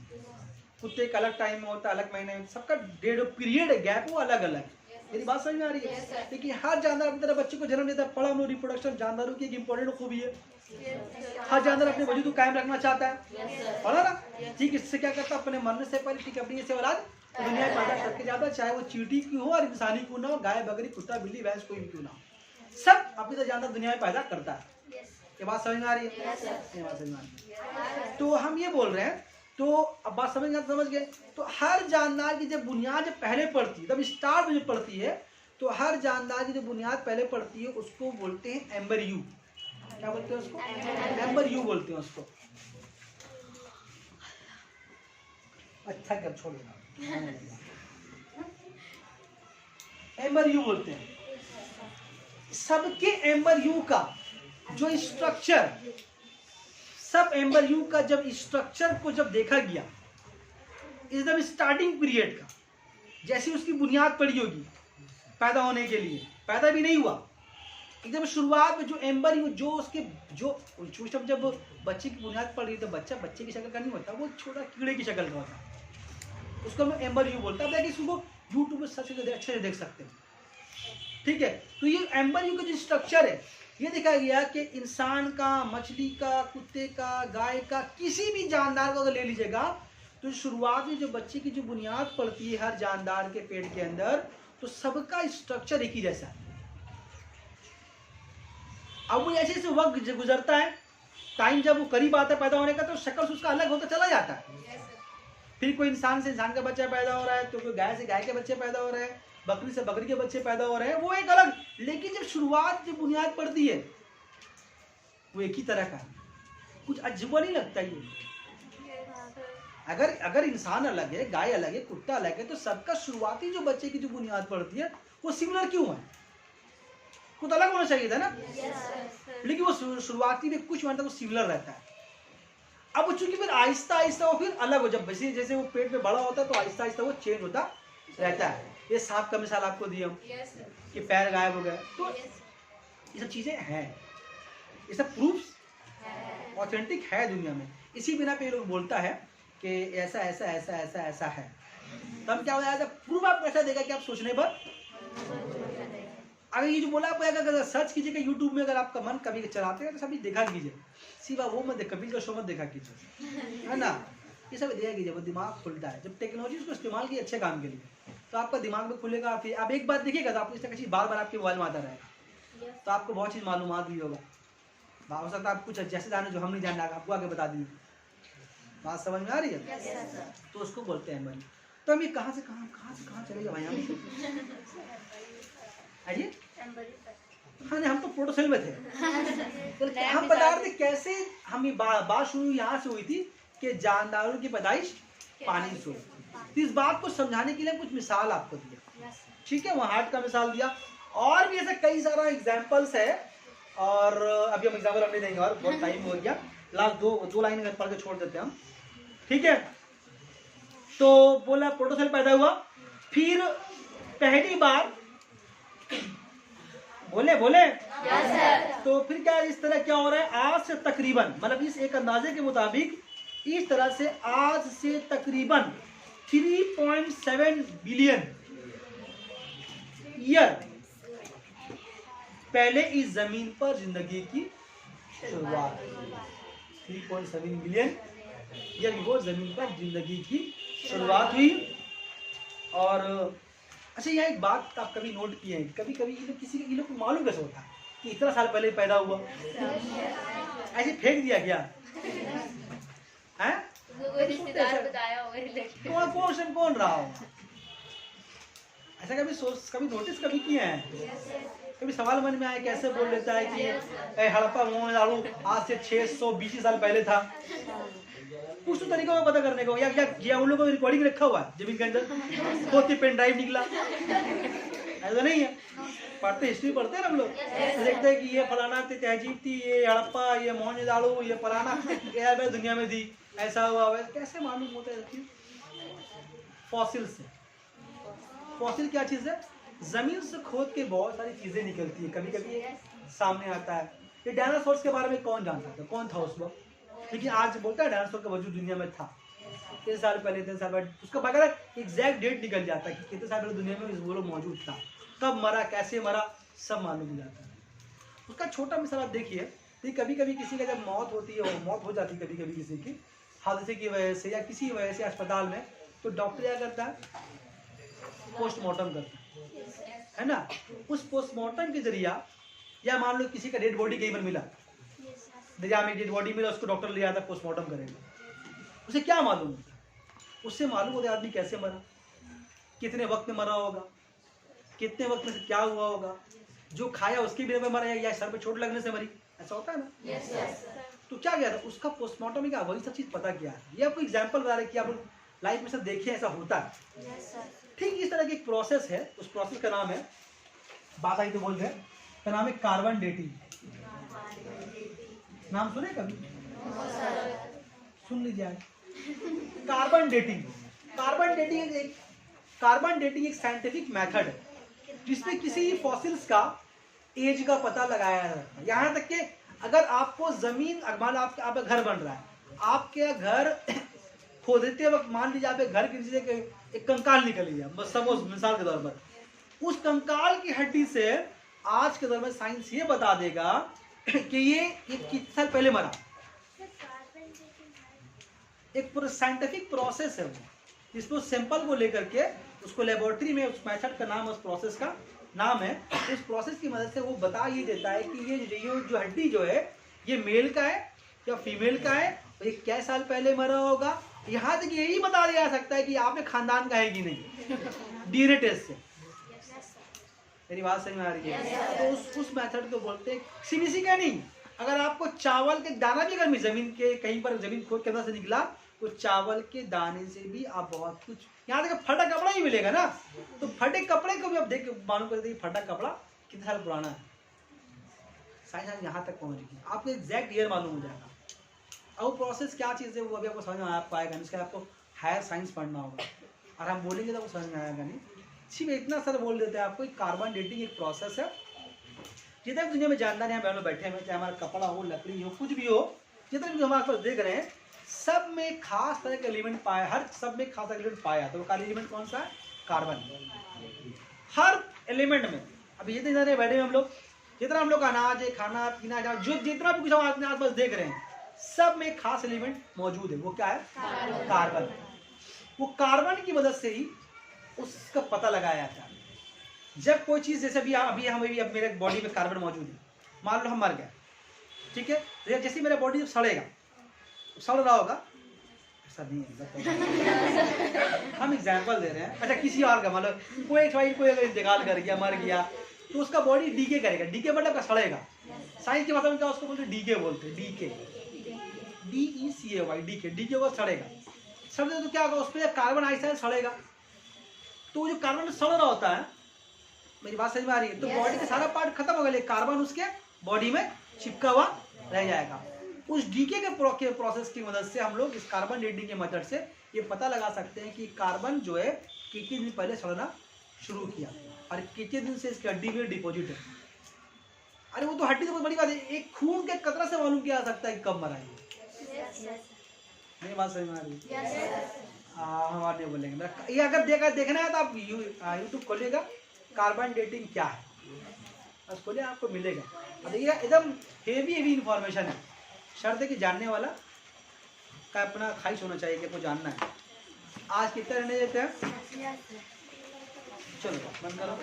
कुत्ते का अलग टाइम में होता है, अलग महीने में, सबका डेढ़ पीरियड गैप वो अलग अलग है। मेरी बात समझ में आ रही Yes, sir. है? देखिए हर जानदार अपनी तरह बच्चे को जन्म देता है, पढ़ा हम लोग रिप्रोडक्शन जानदारों की एक इंपॉर्टेंट खूबी है। हर जानदार अपने वजूद को कायम रखना चाहता है, पढ़ा ना? ठीक, इससे क्या करता है, अपने मरने से पहले ठीक अपनी ऐसे औलाद दुनिया में पैदा करके जाता है, चाहे वो चींटी की हो और इंसानी क्यों ना हो, गाय बकरी कुत्ता बिल्ली भैंस कोई भी क्यों ना हो, सब अपनी तरह जानदार दुनिया में पैदा करता है। ये बात समझ में आ रही है? ये बात समझ में आ रही है। तो हम ये बोल रहे हैं, तो अब बात समझ गए। तो हर जानदार की जब बुनियाद जब पहले पड़ती है, तब स्टार्ट में जो पड़ती है, तो हर जानदार की जो बुनियाद पहले पड़ती है उसको बोलते हैं एम्बरियो। क्या बोलते हैं उसको? एम्बरियो बोलते हैं उसको। अच्छा कर छोड़ देना, एम्बरियो बोलते हैं। सबके एम्बरियो का जो स्ट्रक्चर, सब एम्बरियो का जब स्ट्रक्चर को जब देखा गया एकदम स्टार्टिंग पीरियड का, जैसी उसकी बुनियाद पड़ी होगी पैदा होने के लिए, पैदा भी नहीं हुआ, एकदम शुरुआत में जो एम्बरियो, जो उसके जो जब बच्चे की बुनियाद पड़ रही, तो बच्चा बच्चे की शक्ल का नहीं होता, वो छोटा कीड़े की शक्ल का होता है, उसको हम एम्बरियो बोलते हैं। इसको यूट्यूब में सर्च करके अच्छे से देख सकते हैं, ठीक है? तो ये एम्बरियो का जो स्ट्रक्चर है, ये देखा गया कि इंसान का, मछली का, कुत्ते का, गाय का, किसी भी जानदार को अगर ले लीजिएगा, तो शुरुआत में जो बच्चे की जो बुनियाद पड़ती है हर जानदार के पेट के अंदर, तो सबका स्ट्रक्चर एक ही जैसा है। अब वो ऐसे वक्त गुजरता है, टाइम जब वो करीब आता है पैदा होने का, तो शक्ल से उसका अलग होता चला जाता है। फिर कोई इंसान से इंसान का बच्चा पैदा हो रहा है, तो कोई गाय से गाय के बच्चे पैदा हो रहे हैं, बकरी से बकरी के बच्चे पैदा हो रहे हैं, वो एक अलग, लेकिन जब शुरुआत जब बुनियाद पड़ती है वो एक ही तरह का, कुछ अजूबा नहीं लगता ये। अगर इंसान अलग है, गाय अलग है, कुत्ता अलग है, तो सबका शुरुआती जो बच्चे की जो बुनियाद पड़ती है वो सिमिलर क्यों है? कुछ अलग होना चाहिए था ना, लेकिन वो शुरुआती में कुछ मतलब वो सिमिलर रहता है। अब वो चूंकि फिर आहिस्ता आहिस्ता वो फिर अलग हो, जब जैसे वो पेट में बड़ा होता है तो आहिस्ता आहिस्ता वो चेंज होता रहता है। ये सांप का मिसाल आपको दिया हम, कि पैर गायब हो गए, तो ये सब चीजें हैं, ये सब प्रूफ ऑथेंटिक है दुनिया में। इसी बिना पे लोग बोलता है कि ऐसा ऐसा ऐसा ऐसा ऐसा है, तब क्या हो जाएगा? प्रूफ आपको ऐसा देगा कि आप सोचने पर, अगर ये जो बोला आपको, अगर सर्च कीजिएगा यूट्यूब में, अगर आपका मन कभी चलाते हैं तो सभी देखा कीजिए, सिवा वो मत, कपिल का शो मत देखा कीजिए, है ना? ये सब देखा कीजिए, वो दिमाग खुलता है जब टेक्नोलॉजी को इस्तेमाल किए अच्छे काम के लिए, तो आपका दिमाग में खुलेगा। आप एक बात देखिएगा तो आपको इस तरह की चीज बार बार आपके मोबाइल में आता रहेगा, तो आपको बहुत चीज मालूमात भी होगा। हो सकता है आप कुछ जैसे जाने जो हम नहीं जानना, आपको आगे बता देंगे। बात समझ में आ रही है? तो उसको बोलते हैं एम्बरियो। तो हम ये कहाँ से कहाँ चलेगा भाई? हम आइए, हाँ नहीं, हम तो प्रोटोसेल में थे। तो हम बता रहे थे कैसे हम ये बात शुरू यहाँ से हुई थी कि जानदारों की पैदाइश पानी से हुई। तो इस बात को समझाने के लिए कुछ मिसाल आपको दिया, ठीक है? वहाँ हार्ट का मिसाल दिया, और भी ऐसे कई सारा एग्जाम्पल्स है, और अभी हम एग्जाम्पल नहीं देंगे और बहुत टाइम हो गया। लास्ट दो लाइन पढ़ के छोड़ देते हैं हम, ठीक है? तो बोला प्रोटोसेल पैदा हुआ, फिर पहली बार बोले तो फिर क्या इस तरह क्या हो रहा है? आज से तकरीबन, मतलब इस एक अंदाजे के मुताबिक इस तरह से आज से तकरीबन 3.7 बिलियन ईयर पहले इस जमीन पर जिंदगी की शुरुआत, 3.7 बिलियन ईयर बिफोर जमीन पर जिंदगी की शुरुआत हुई। और अच्छा, यह एक बात आप कभी नोट किए हैं, कभी कभी ये लोग को मालूम कैसे होता है कि इतना साल पहले पैदा हुआ? ऐसे फेंक दिया क्या है? कौन रहा होगा? ऐसा कभी नोटिस कभी किए हैं? कभी सवाल मन में आया कैसे बोल लेता है कि हड़प्पा मोहनजोदड़ो आज से 620 साल पहले था? कुछ तो तरीका पता करने को, या उन लोगों को रिकॉर्डिंग रखा हुआ है जमीन के अंदर, खोदते पेन ड्राइव निकला, ऐसा नहीं है? पढ़ते, हिस्ट्री पढ़ते हैं हम लोग, देखते हैं कि ये फलाना तहजीब थी, ये हड़प्पा, ये मोहनजोदड़ो, ये फलाना दुनिया में थी, ऐसा हुआ वैसा। कैसे मालूम होता है? फॉसिल से। फॉसिल क्या चीज है? जमीन से खोद के बहुत सारी चीजें निकलती है, कभी कभी सामने आता है। ये डायनासोर्स के बारे में कौन जानता था? कौन था उस वक्त? लेकिन आज बोलता है डायनासोर का वजूद दुनिया में था, कितने साल पहले, इतने साल बाद, उसका बगैर एग्जैक्ट डेट निकल जाता है कि कितने साल पहले दुनिया में वो लोग मौजूद था, कब मरा, कैसे मरा, सब मालूम हो जाता है। उसका छोटा मिसाल आप देखिए, तो कभी कभी किसी का जब मौत होती है, मौत हो जाती है कभी कभी किसी की हादसे की वजह से या किसी वजह से अस्पताल में, तो डॉक्टर क्या करता है, पोस्टमार्टम करता है ना। उस पोस्टमार्टम के जरिया, या मान लो किसी का डेड बॉडी कहीं पर मिला, दरिया में डेड बॉडी मिला, उसको डॉक्टर ले आता है, पोस्टमार्टम करेगा। उसे क्या मालूम होता है, उससे मालूम होता है आदमी कैसे मरा, कितने वक्त में मरा होगा, कितने वक्त में क्या हुआ होगा, जो खाया उसके भी मरा है या सर पे चोट लगने से मरी, ऐसा होता है ना। तो क्या किया था, उसका पोस्टमार्टम क्या, वही सब चीज पता किया है। ये आपको एग्जांपल बता रहे कि आप लाइफ में सब देखें ऐसा होता है। ठीक इस तरह की एक प्रोसेस है, उस प्रोसेस का नाम है, बात आई तो बोल रहे हैं, का नाम है कार्बन डेटिंग। नाम सुने कभी, सुन लीजिए। कार्बन डेटिंग, कार्बन डेटिंग एक साइंटिफिक मेथड है जिसमें किसी फॉसिल्स का एज का पता लगाया जाता है। यहाँ तक कि अगर आपको जमीन, मान आपका घर बन रहा है, आपके घर खोदते वक्त मान लीजिए आपके घर के नीचे एक कंकाल निकल गया, बस सपोज मिसाल के तौर पर, उस कंकाल की हड्डी से आज के दौर में साइंस ये बता देगा कि ये कितने साल पहले मरा। एक पूरा साइंटिफिक प्रोसेस है वो, जिसमें उस सैंपल को लेकर के उसको लेबोरेटरी में, उस मेथड का नाम, उस प्रोसेस का नाम है, उस प्रोसेस की मदद से वो बता ये देता है कि ये जो हड्डी जो है ये मेल का है या फीमेल का है, और ये क्या साल पहले मरा होगा। यहाँ तक यही बता दिया जा सकता है कि आपके खानदान का है कि नहीं, डीएनए टेस्ट से। मेरी बात समझ में आ रही है? तो उस मेथड को बोलते हैं। सीबीसी का नहीं, अगर आपको चावल के दाना भी अगर जमीन के कहीं पर जमीन खोद के अंदर से निकला, तो चावल के दाने से भी आप बहुत कुछ, यहाँ तक फटा कपड़ा ही मिलेगा ना, तो फटे कपड़े को भी आप देख मालूम कर देंगे फटा कपड़ा कितने साल पुराना है। साइंस यहाँ तक पहुँच गई, आपको एग्जैक्ट ईयर मालूम हो जाएगा। अब वो प्रोसेस क्या चीज़ है वो अभी आपको समझ में आ पाएगा नहीं, इसका आपको हायर साइंस पढ़ना होगा, और हम बोलेंगे तो आपको समझ में आएगा नहीं। सिर्फ इतना सर बोल देते हैं आपको, कार्बन डेटिंग एक प्रोसेस है। जितने भी दुनिया में जानदार हैं, हम लोग बैठे हैं, चाहे हमारा कपड़ा हो, लकड़ी हो, कुछ भी हो, जितने भी हमारे पास देख रहे हैं, सब में खास तरह के एलिमेंट पाया, हर सब में खास एलिमेंट पाया। तो वो एलिमेंट कौन सा है, कार्बन। हर एलिमेंट में, अभी जितने सारे बैठे हैं हम लोग, जितना हम लोग अनाज है, खाना पीना, जो जितना भी कुछ हम अपने आसपास देख रहे हैं, सब में खास एलिमेंट मौजूद है। वो क्या है, कार्बन। वो कार्बन की मदद से ही उसका पता लगाया जाता है। जब कोई चीज़, जैसे अभी अब मेरे बॉडी में कार्बन मौजूद है, मान लो हम मर गए, ठीक है, तो जैसे मेरा बॉडी सड़ेगा, सड़ रहा होगा, ऐसा नहीं है, हम एग्जाम्पल दे रहे हैं। अच्छा, किसी और का मान लो कोई अगर इंतकाल कर गया, मर गया, तो उसका बॉडी डीके करेगा। डीके मतलब क्या, सड़ेगा। साइंस की भाषा में क्या उसको बोलते हैं, डीके बोलते हैं, डीके, DECAY, डीके। डीके को सड़ेगा, सड़ेगा तो क्या होगा, उस पर कार्बन आइसक्साइड सड़ेगा, तो जो कार्बन सड़ रहा होता है, मेरी बात समझ में आ रही है, तो बॉडी का सारा पार्ट खत्म हो गया, कार्बन उसके बॉडी में चिपका हुआ रह जाएगा। उस डीके के प्रोसेस की मदद से हम लोग इस कार्बन डेटिंग के मेथड से ये पता लगा सकते हैं कि कार्बन जो है कितने दिन पहले सड़ना शुरू किया और कितने दिन से इसकी हड्डी में डिपॉजिट है। अरे वो तो हड्डी तो बहुत बड़ी बात है, एक खून के कतरा से मालूम किया जा सकता है कि कब मरा है। मेरी बात समझ में आ रही है? हम और नहीं बोलेंगे। ये अगर देखना है तो आप यूट्यूब खोलिएगा, कार्बन डेटिंग क्या है, बस खोलिए, आपको मिलेगा। अब देखिएगा, एकदम हेवी इन्फॉर्मेशन है। शर्त है कि जानने वाला का अपना ख्वाहिश होना चाहिए कि आपको जानना है। आज कितना रहने देते हैं, चलो बंद करो।